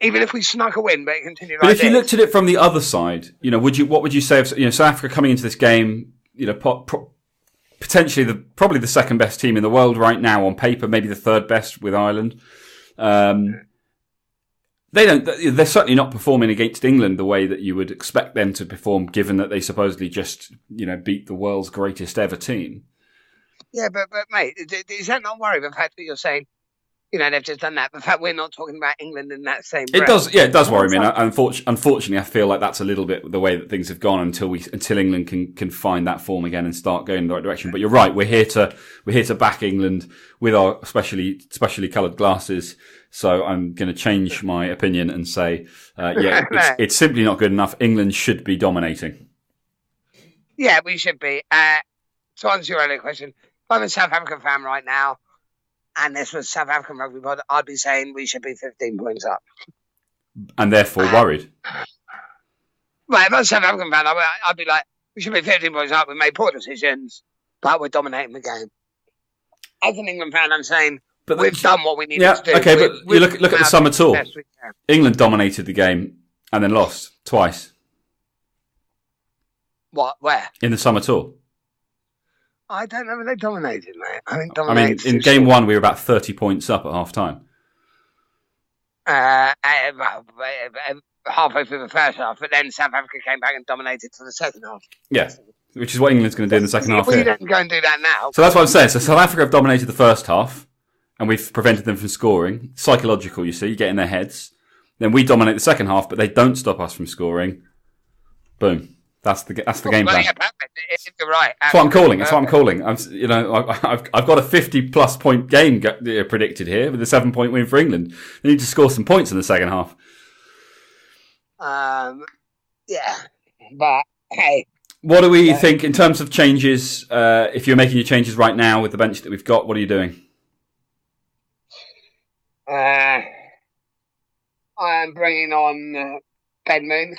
if we snuck a win, but it continued like this. But if you looked at it from the other side, what would you say of South Africa coming into this game? Potentially probably the second best team in the world right now on paper, maybe the third best with Ireland. They're certainly not performing against England the way that you would expect them to perform, given that they supposedly just, beat the world's greatest ever team. Yeah, but mate, is that not worrying? The fact that you're saying, they've just done that. The fact we're not talking about England in that same breath. It does worry me. And unfortunately, I feel like that's a little bit the way that things have gone until England can find that form again and start going in the right direction. But you're right. We're here to back England with our specially coloured glasses. So I'm going to change my opinion and say, it's simply not good enough. England should be dominating. Yeah, we should be. To answer your earlier question, I'm a South African fan right now, and this was South African rugby pod, I'd be saying we should be 15 points up. And therefore worried. Right, if I was a South African fan, I'd be like, we should be 15 points up. We made poor decisions, but we're dominating the game. As an England fan, I'm saying we've done what we needed to do. Okay, but you look at the summer tour. England dominated the game and then lost twice. What? Where? In the summer tour. I don't know if they dominated, mate. I think in game one, we were about 30 points up at half time. Halfway through the first half, but then South Africa came back and dominated for the second half. Yeah, which is what England's going to do in the second half. We don't go and do that now. So that's what I'm saying. So South Africa have dominated the first half, and we've prevented them from scoring. Psychological, you see, you get in their heads. Then we dominate the second half, but they don't stop us from scoring. Boom. That's the game plan. You're right. That's what I'm calling. That's what I'm calling. I've got a 50-plus point game predicted here with a 7-point win for England. They need to score some points in the second half. Yeah, but hey. What do we think in terms of changes? If you're making your changes right now with the bench that we've got, what are you doing? I am bringing on Ben Moon.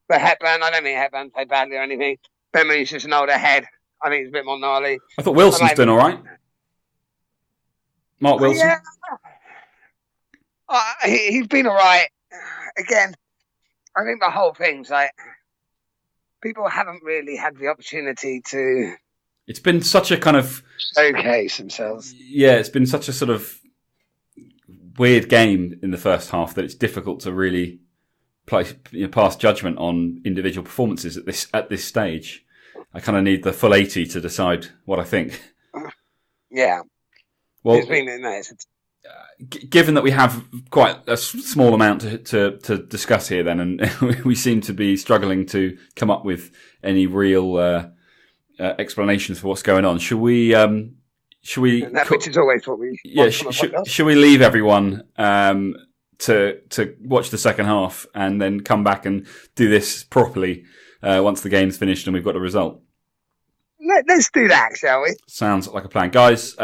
But Hepburn, I don't think Hepburn played badly or anything. Ben Moon's just an older head. I think he's a bit more gnarly. I thought Wilson's doing all right. Mark Wilson? Yeah. He's been all right. Again, I think the whole thing's like people haven't really had the opportunity to. It's been such a kind of showcase themselves. Yeah, it's been such a sort of weird game in the first half that it's difficult to really pass judgment on individual performances at this stage. I kind of need the full 80 to decide what I think. Yeah. Well, it's been nice. Given that we have quite a small amount to discuss here then, and we seem to be struggling to come up with any real explanations for what's going on, should we which is always what we should we leave everyone to watch the second half and then come back and do this properly once the game's finished and we've got a result? Let's do that, shall we? Sounds like a plan. Guys,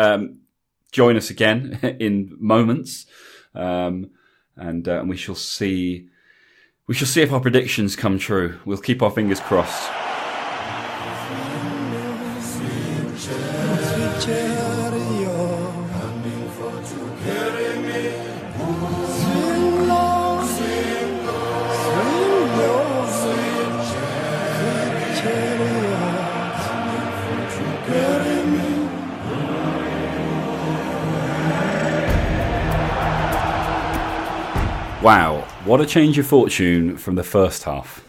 join us again in moments, and we shall see. We shall see if our predictions come true. We'll keep our fingers crossed. Wow, what a change of fortune from the first half.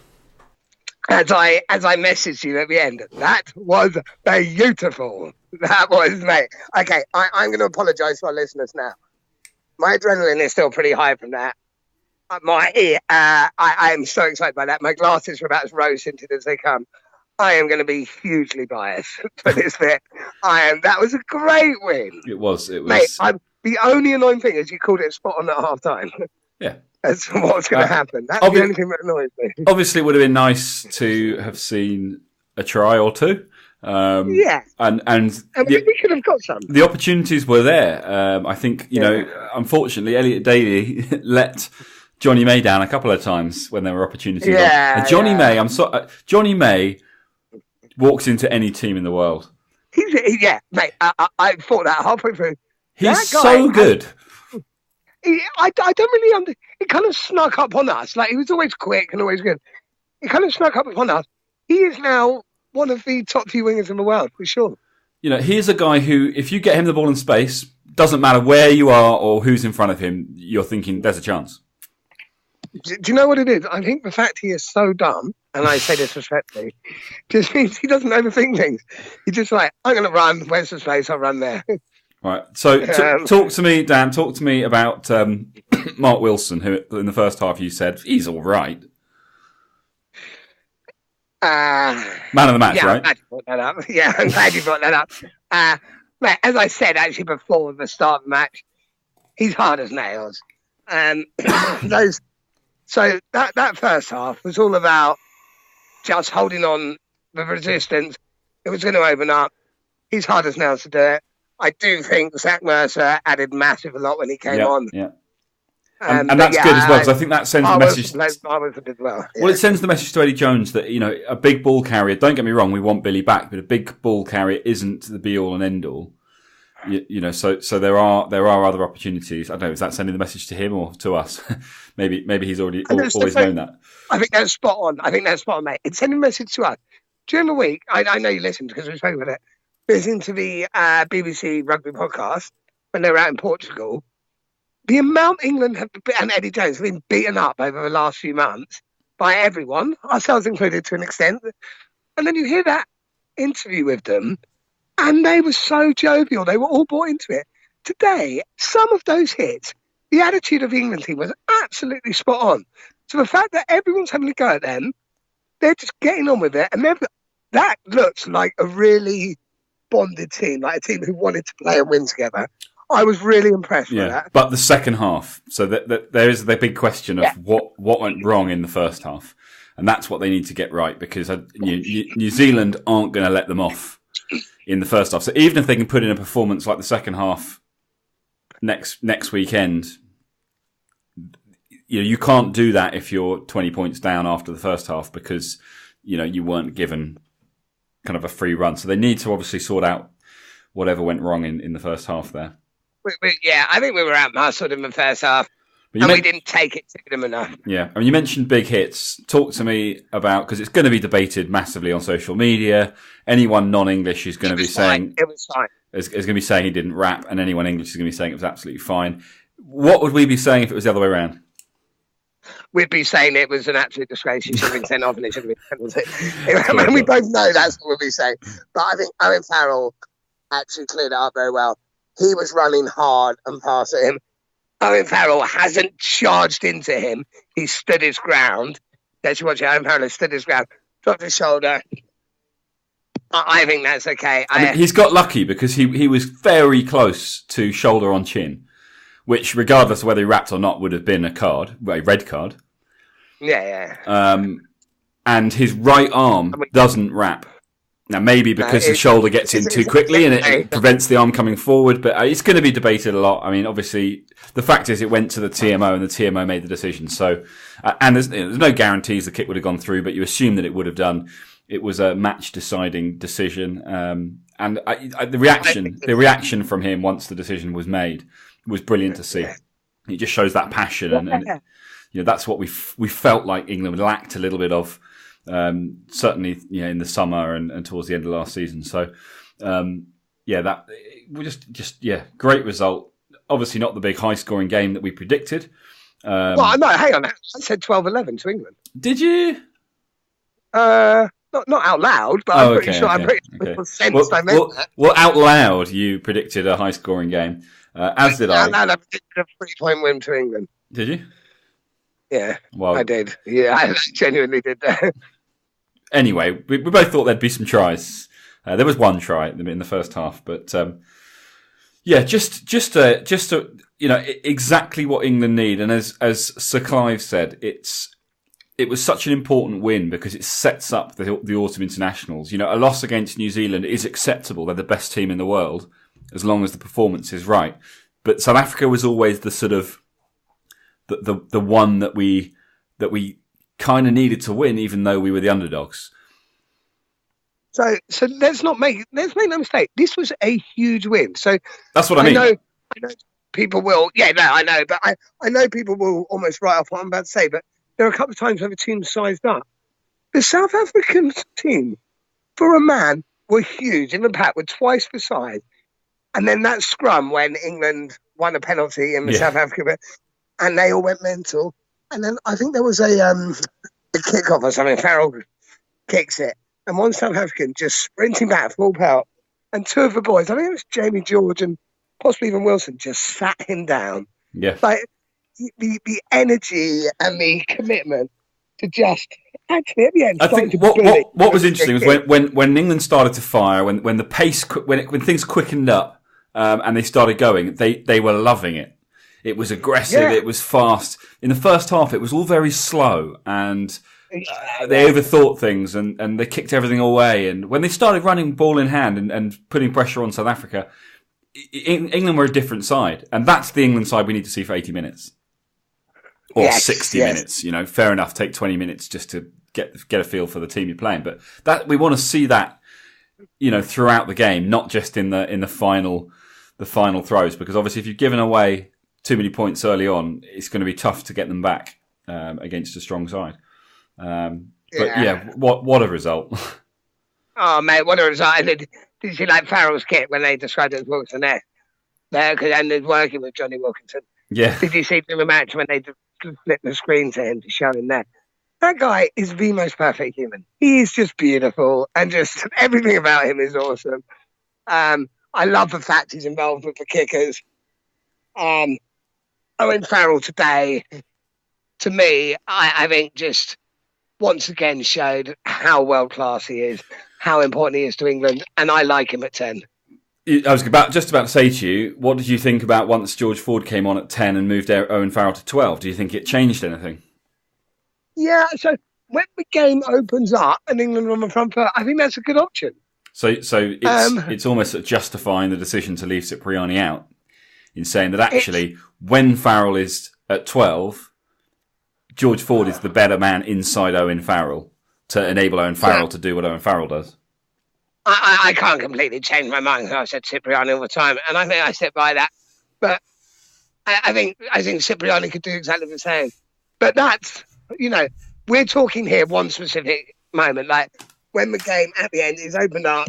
As I messaged you at the end, that was beautiful. That was, mate. Okay, I'm going to apologise to our listeners now. My adrenaline is still pretty high from that. I am so excited by that. My glasses are about as rose-tinted as they come. I am going to be hugely biased for this bit. That was a great win. It was. Mate, the only annoying thing is you called it spot on at half time. Yeah. That's what's going to happen. That's the only thing that annoys me. Obviously, it would have been nice to have seen a try or two. Yeah. And we could have got some. The opportunities were there. I think, unfortunately, Elliot Daly let Johnny May down a couple of times when there were opportunities. Yeah. And Johnny May walks into any team in the world. Mate, I thought that halfway through. He's so good. I don't really it kind of snuck up on us. Like, he was always quick and always good. It kind of snuck up upon us. He is now one of the top few wingers in the world, for sure. He's a guy who, if you get him the ball in space, doesn't matter where you are or who's in front of him, you're thinking there's a chance. Do you know what it is? I think the fact he is so dumb, and I say this respectfully, just means he doesn't overthink things. He's just like, I'm going to run. Where's the space? I'll run there. Right. So talk to me, Dan. Talk to me about Mark Wilson, who in the first half you said he's all right. Man of the match, right? I'm glad you brought that up. Yeah, I'm glad you brought that up. As I said actually before the start of the match, he's hard as nails. So that first half was all about just holding on the resistance. It was going to open up. He's hard as nails to do it. I do think Zach Mercer added massive a lot when he came on. Yeah. And that's good as well, because I think that sends the message. Well, it sends the message to Eddie Jones that, a big ball carrier, don't get me wrong, we want Billy back, but a big ball carrier isn't the be all and end all. So there are other opportunities. I don't know, is that sending the message to him or to us? maybe he's already always known that. I think that's spot on. Mate. It's sending a message to us. During the week, I know you listened because we spoke about it. Listening to the BBC Rugby podcast when they were out in Portugal, the amount England and Eddie Jones have been beaten up over the last few months by everyone, ourselves included to an extent. And then you hear that interview with them, and they were so jovial. They were all bought into it. Today, some of those hits, the attitude of the England team was absolutely spot on. So the fact that everyone's having a go at them, they're just getting on with it. And that looks like a really bonded team, like a team who wanted to play and win together. I was really impressed with that. But the second half, so that there is the big question of what went wrong in the first half. And that's what they need to get right, because New Zealand aren't going to let them off in the first half. So even if they can put in a performance like the second half next weekend, you can't do that if you're 20 points down after the first half, because you weren't given kind of a free run. So they need to obviously sort out whatever went wrong in the first half there. I think we were out-muscled in the first half, and we didn't take it to them enough. Yeah, I mean, you mentioned big hits. Talk to me about, because it's going to be debated massively on social media. Anyone non-English is going to be saying it was fine. Is going to be saying he didn't rap, and anyone English is going to be saying it was absolutely fine. What would we be saying if it was the other way around? We'd be saying it was an absolute disgrace. He should have been sent off, and it should have been penalty. We both know that's what we'd be saying. But I think Owen Farrell actually cleared it up very well. He was running hard and fast at him. Owen Farrell hasn't charged into him. He stood his ground. Let's watch it. Owen Farrell stood his ground, dropped his shoulder. I think that's okay. I mean, he's got lucky because he was very close to shoulder on chin, which, regardless of whether he rapped or not, would have been a red card. Yeah. And his right arm doesn't wrap. Now, maybe because the shoulder gets in too quickly and it prevents the arm coming forward, but it's going to be debated a lot. I mean, obviously, the fact is it went to the TMO and the TMO made the decision. So, and there's no guarantees the kick would have gone through, but you assume that it would have done. It was a match-deciding decision. And the reaction from him once the decision was made was brilliant to see. It just shows that passion, and that's what we felt like England lacked a little bit of. Certainly, in the summer and towards the end of last season. So, that we just great result. Obviously, not the big high-scoring game that we predicted. Well, no, hang on. I said 12-11 to England. Did you? Not out loud, but I'm pretty sure. I'm pretty sure I meant that. Well, out loud, you predicted a high-scoring game, as did I. Out loud, I predicted a 3-point win to England. Did you? Yeah, I did. Yeah, I genuinely did that. Anyway, we both thought there'd be some tries. There was one try in the first half, but just exactly what England need. And as Sir Clive said, it was such an important win because it sets up the autumn internationals. A loss against New Zealand is acceptable; they're the best team in the world as long as the performance is right. But South Africa was always the sort of the one that we kind of needed to win, even though we were the underdogs. So let's make no mistake. This was a huge win. So that's what I mean. I know people will. Yeah, no, I know, but I know people will almost write off what I'm about to say. But there are a couple of times where the team sized up. The South African team, for a man, were huge. In the pack, were twice the size. And then that scrum when England won a penalty in the South Africa bit, and they all went mental. And then I think there was a kick-off or something. Farrell kicks it. And one South African just sprinting back full pelt. And two of the boys, I think it was Jamie George and possibly even Wilson, just sat him down. Yeah. Like the energy and the commitment to just actually at the end. I think what was interesting was when England started to fire, when the pace, when things quickened up and they started going, they were loving it. It was aggressive. Yeah. It was fast. In the first half, it was all very slow, and They overthought things and they kicked everything away. And when they started running ball in hand and putting pressure on South Africa, England were a different side. And that's the England side we need to see for 80 minutes. Or 60 minutes. You know, fair enough, take 20 minutes just to get a feel for the team you're playing. But that we want to see that, you know, throughout the game, not just in the final throws. Because obviously if you've given away too many points early on, it's going to be tough to get them back against a strong side. What a result! Oh mate, what a result! Did you see like Farrell's kit when they described it as Wilson there? And they're working with Johnny Wilkinson. Yeah. Did you see the match when they flipped the screen to him to show him there? That guy is the most perfect human. He is just beautiful, and just everything about him is awesome. I love the fact he's involved with the kickers. Owen Farrell today, to me, I think just once again showed how world class he is, how important he is to England, and I like him at 10. I was just about to say to you, what did you think about once George Ford came on at 10 and moved Owen Farrell to 12? Do you think it changed anything? Yeah, so when the game opens up and England are on the front foot, I think that's a good option. So it's almost justifying the decision to leave Cipriani out in saying that actually when Farrell is at 12, George Ford is the better man inside Owen Farrell to enable Owen Farrell to do what Owen Farrell does. I can't completely change my mind. I said Cipriani all the time, and I think I sit by that. But I think Cipriani could do exactly the same. But that's, you know, we're talking here one specific moment, like when the game at the end is opened up,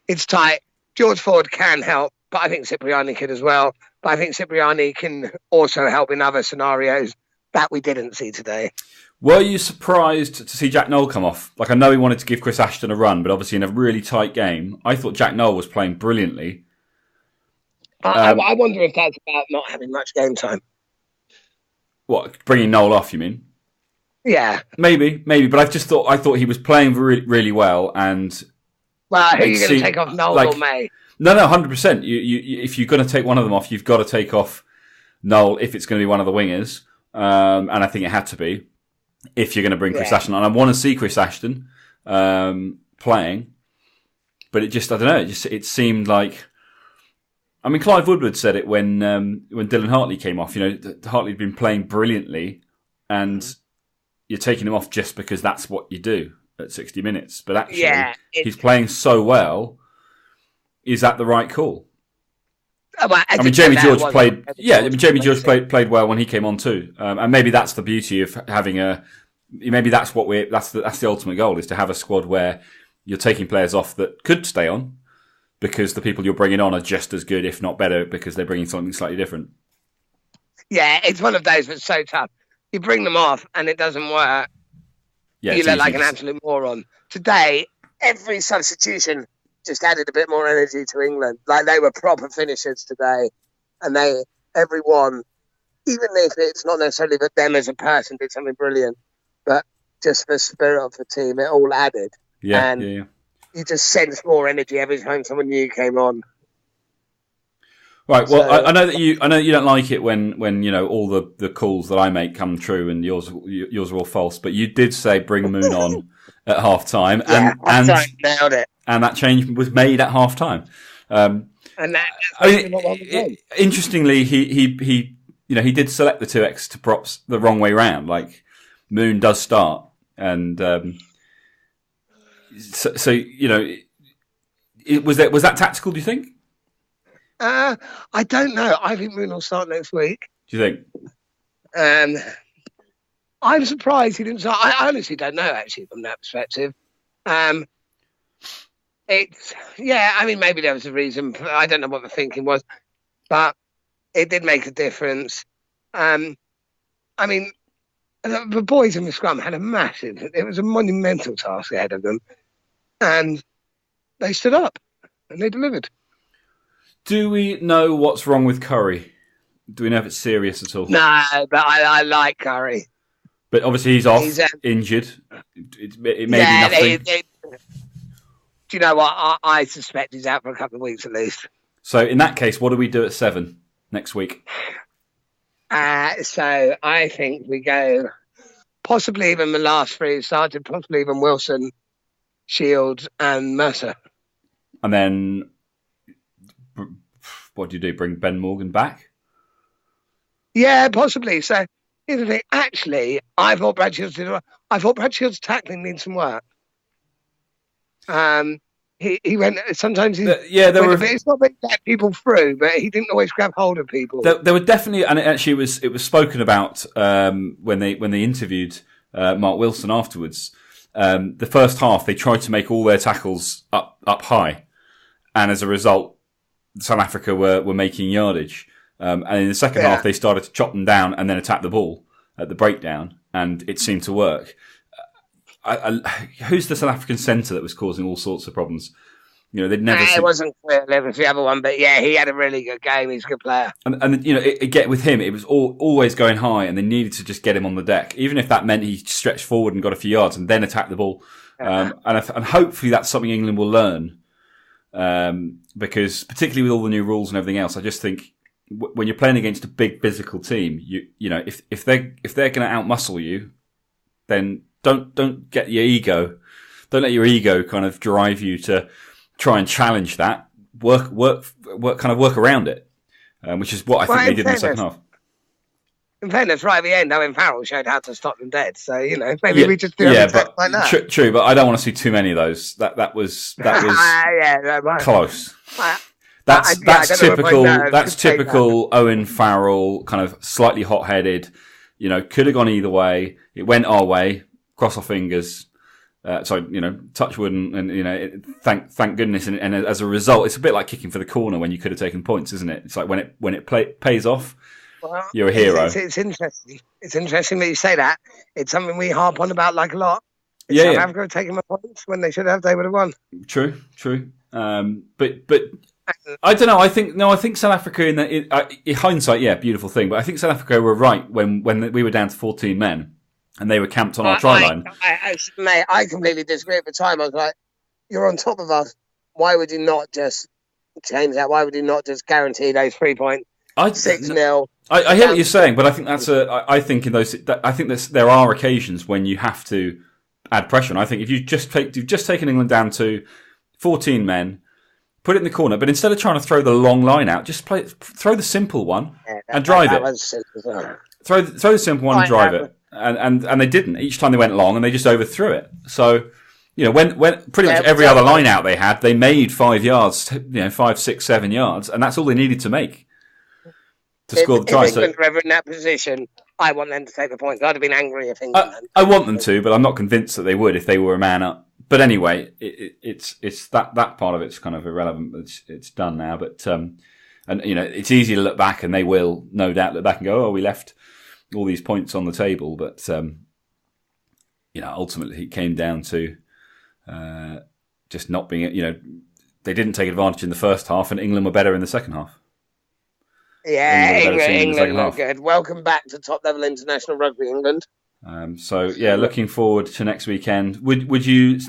it's tight. George Ford can help, but I think Cipriani could as well. But I think Cipriani can also help in other scenarios that we didn't see today. Were you surprised to see Jack Nowell come off? Like, I know he wanted to give Chris Ashton a run, but obviously in a really tight game, I thought Jack Nowell was playing brilliantly. I wonder if that's about not having much game time. What, bringing Nowell off, you mean? Yeah. Maybe, but I thought he was playing really, really well. And well, who are you going to take off, Nowell or May? No, 100%. You, if you're going to take one of them off, you've got to take off Nowell if it's going to be one of the wingers. And I think it had to be if you're going to bring Chris Ashton on. I want to see Chris Ashton playing, but it just, I don't know, it seemed like, I mean, Clive Woodward said it when Dylan Hartley came off. You know, Hartley had been playing brilliantly, and you're taking him off just because that's what you do at 60 minutes. But actually, he's playing so well. Is that the right call? Well, I mean, Jamie George played. Yeah, I mean, Jamie George played well when he came on too, and maybe that's the beauty of having a. Maybe that's that's the ultimate goal, is to have a squad where you're taking players off that could stay on, because the people you're bringing on are just as good, if not better, because they're bringing something slightly different. Yeah, it's one of those that's so tough. You bring them off and it doesn't work. Yeah, you look like an absolute moron. Today, every substitution just added a bit more energy to England. Like, they were proper finishers today. And everyone, even if it's not necessarily that them as a person did something brilliant, but just the spirit of the team, it all added. Yeah, and you just sense more energy every time someone new came on. Right. Well, so, I know that you don't like it when you know all the calls that I make come true and yours are all false. But you did say bring Moon on at half time, and nailed it. And that change was made at half time. And interestingly, he he did select the 2x to props the wrong way round. Like, Moon does start, and so you know, was that tactical? Do you think? I don't know. I think Moon will start next week. Do you think? I'm surprised he didn't start. I honestly don't know, actually, from that perspective. I mean, maybe there was a reason. I don't know what the thinking was, but it did make a difference. I mean, the boys in the scrum had it was a monumental task ahead of them, and they stood up and they delivered. Do we know what's wrong with Curry? Do we know if it's serious at all? No, but I like Curry. But obviously he's off, injured. It may be nothing. Do you know what? I suspect he's out for a couple of weeks at least. So in that case, what do we do at 7 next week? So I think we go possibly even the last three who started, possibly even Wilson, Shields, and Mercer. And then, what do you do? Bring Ben Morgan back? Yeah, possibly. So here's the thing. Actually, I thought Brad Shields did. I thought Brad Shields' tackling needs some work. He went. Sometimes he. It's not that he let people through, but he didn't always grab hold of people. There were definitely, and it was spoken about when they interviewed Mark Wilson afterwards. The first half, they tried to make all their tackles up high, and as a result, South Africa were making yardage. And in the second half, they started to chop them down and then attack the ball at the breakdown, and it seemed to work. Who's the South African centre that was causing all sorts of problems? They'd never. It wasn't clear. It was the other one, but yeah, he had a really good game. He's a good player. And with him, it was always going high, and they needed to just get him on the deck, even if that meant he stretched forward and got a few yards and then attacked the ball. And hopefully that's something England will learn, because particularly with all the new rules and everything else, I just think when you're playing against a big physical team, if they're going to outmuscle you, then don't get your ego. Don't let your ego kind of drive you to try and challenge that. Work around it, which is what I think they did in the second half. In fairness, right at the end, Owen Farrell showed how to stop them dead. So maybe we just do but like that. True, but I don't want to see too many of those. That was close. That's typical. That's typical Owen Farrell, kind of slightly hot-headed. Could have gone either way. It went our way. Cross our fingers. Touch wood, and thank goodness. And as a result, it's a bit like kicking for the corner when you could have taken points, isn't it? It's like when it pays off, you're a hero. It's interesting. It's interesting that you say that. It's something we harp on about like a lot. South Africa have taken the points when they should have. They would have won. True. But I don't know. I think South Africa in hindsight, beautiful thing. But I think South Africa were right when we were down to 14 men. And they were camped on our try line. Mate, I completely disagree at the time. I was like, you're on top of us. Why would you not just change that? Why would you not just guarantee those 3 points? 6-0. I hear what you're saying, but I think I think there are occasions when you have to add pressure. And I think if you've just taken England down to 14 men, put it in the corner, but instead of trying to throw the long line out, just throw the simple one and drive it. Throw the simple one and drive it. And they didn't. Each time they went long, and they just overthrew it. So, when pretty much every other line out they made 5 yards, 5, 6, 7 yards, and that's all they needed to make to score the try. If England were ever in that position, I want them to take the points. I'd have been angry if England. I want them to, but I'm not convinced that they would if they were a man up. But anyway, it's that part of it's kind of irrelevant. It's done now. But it's easy to look back, and they will no doubt look back and go, "Oh, we left all these points on the table," but ultimately it came down to just not being. They didn't take advantage in the first half, and England were better in the second half. Yeah, England look good. Welcome back to top level international rugby, England. Looking forward to next weekend. Would you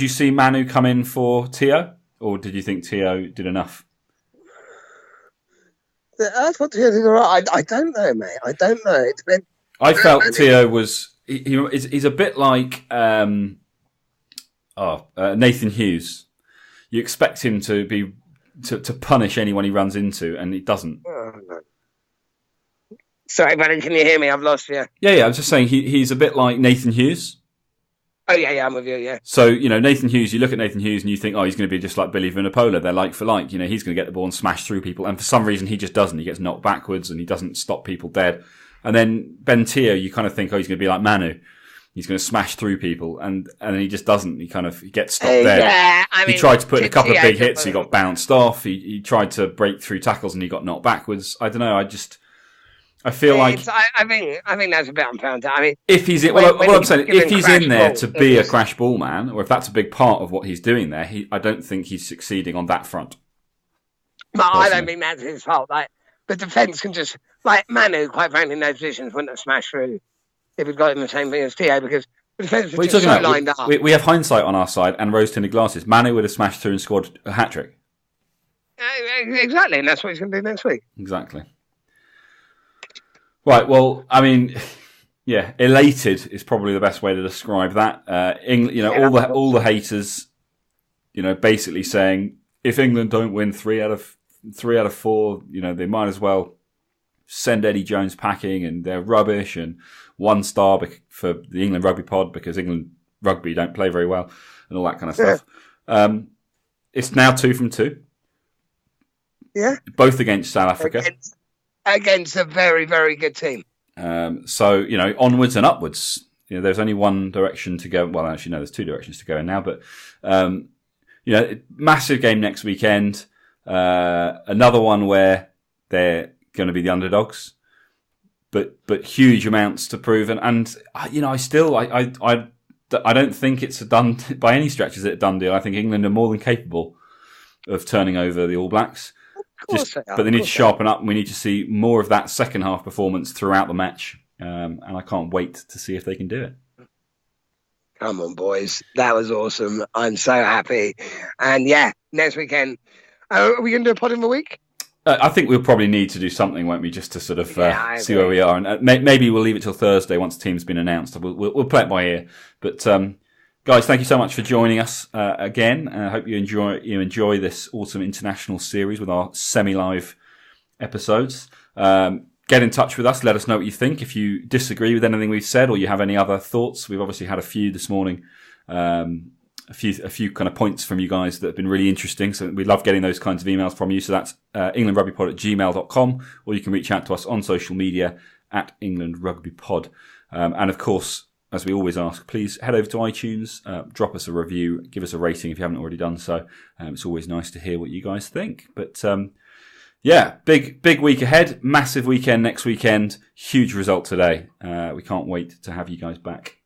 see Manu come in for Tio, or did you think Tio did enough? I thought Tio did all right. I don't know, mate. I don't know. It depends. I felt Tio was. He's a bit like Nathan Hughes. You expect him to be to punish anyone he runs into, and he doesn't. Oh, no. Sorry, buddy. Can you hear me? I've lost you. Yeah. I was just saying he's a bit like Nathan Hughes. Oh, yeah, I'm with you, yeah. So, Nathan Hughes, you look at Nathan Hughes and you think, he's going to be just like Billy Vunipola. They're like for like. He's going to get the ball and smash through people. And for some reason, he just doesn't. He gets knocked backwards and he doesn't stop people dead. And then Ben Teo, you kind of think, he's going to be like Manu. He's going to smash through people. And he just doesn't. He gets stopped dead. Yeah, he tried to put in a couple of big hits. He got bounced off. He tried to break through tackles and he got knocked backwards. I don't know. I feel like I think that's a bit unfair. I mean, if he's in, I'm saying, if he's in there to be a crash ball man, or if that's a big part of what he's doing there, I don't think he's succeeding on that front. But I don't think that's his fault. Like the defence can just Manu, quite frankly, in those positions wouldn't have smashed through if he'd got in the same thing as Tio because the defence was just so lined up. We have hindsight on our side and rose-tinted glasses. Manu would have smashed through and scored a hat trick. Exactly, and that's what he's going to do next week. Exactly. Right, well, I mean, Yeah, elated is probably the best way to describe that. All the haters, basically saying if England don't win 3 out of 4, they might as well send Eddie Jones packing and they're rubbish, and 1 star for the England Rugby pod because England Rugby don't play very well and all that kind of stuff. It's now 2 from 2. Yeah. Both against South Africa. Against a very, very good team. So, onwards and upwards. There's only one direction to go. Well, actually, no, there's 2 directions to go in now. But, massive game next weekend. Another one where they're going to be the underdogs. But huge amounts to prove. And I don't think it's a done, by any stretch is it a done deal. I think England are more than capable of turning over the All Blacks. But they need to sharpen up, and we need to see more of that second half performance throughout the match. And I can't wait to see if they can do it. Come on, boys. That was awesome. I'm so happy. And yeah, next weekend. Are we going to do a pod in the week? I think we'll probably need to do something, won't we, just to sort of see where we are. And maybe we'll leave it till Thursday once the team's been announced. We'll play it by ear. But guys, thank you so much for joining us again. I hope you enjoy this autumn international series with our semi-live episodes. Get in touch with us. Let us know what you think. If you disagree with anything we've said or you have any other thoughts, we've obviously had a few this morning. A few kind of points from you guys that have been really interesting. So we love getting those kinds of emails from you. So that's englandrugbypod@gmail.com, or you can reach out to us on social media @englandrugbypod. And of course, as we always ask, please head over to iTunes, drop us a review, give us a rating if you haven't already done so. It's always nice to hear what you guys think. But big week ahead, massive weekend next weekend, huge result today. We can't wait to have you guys back.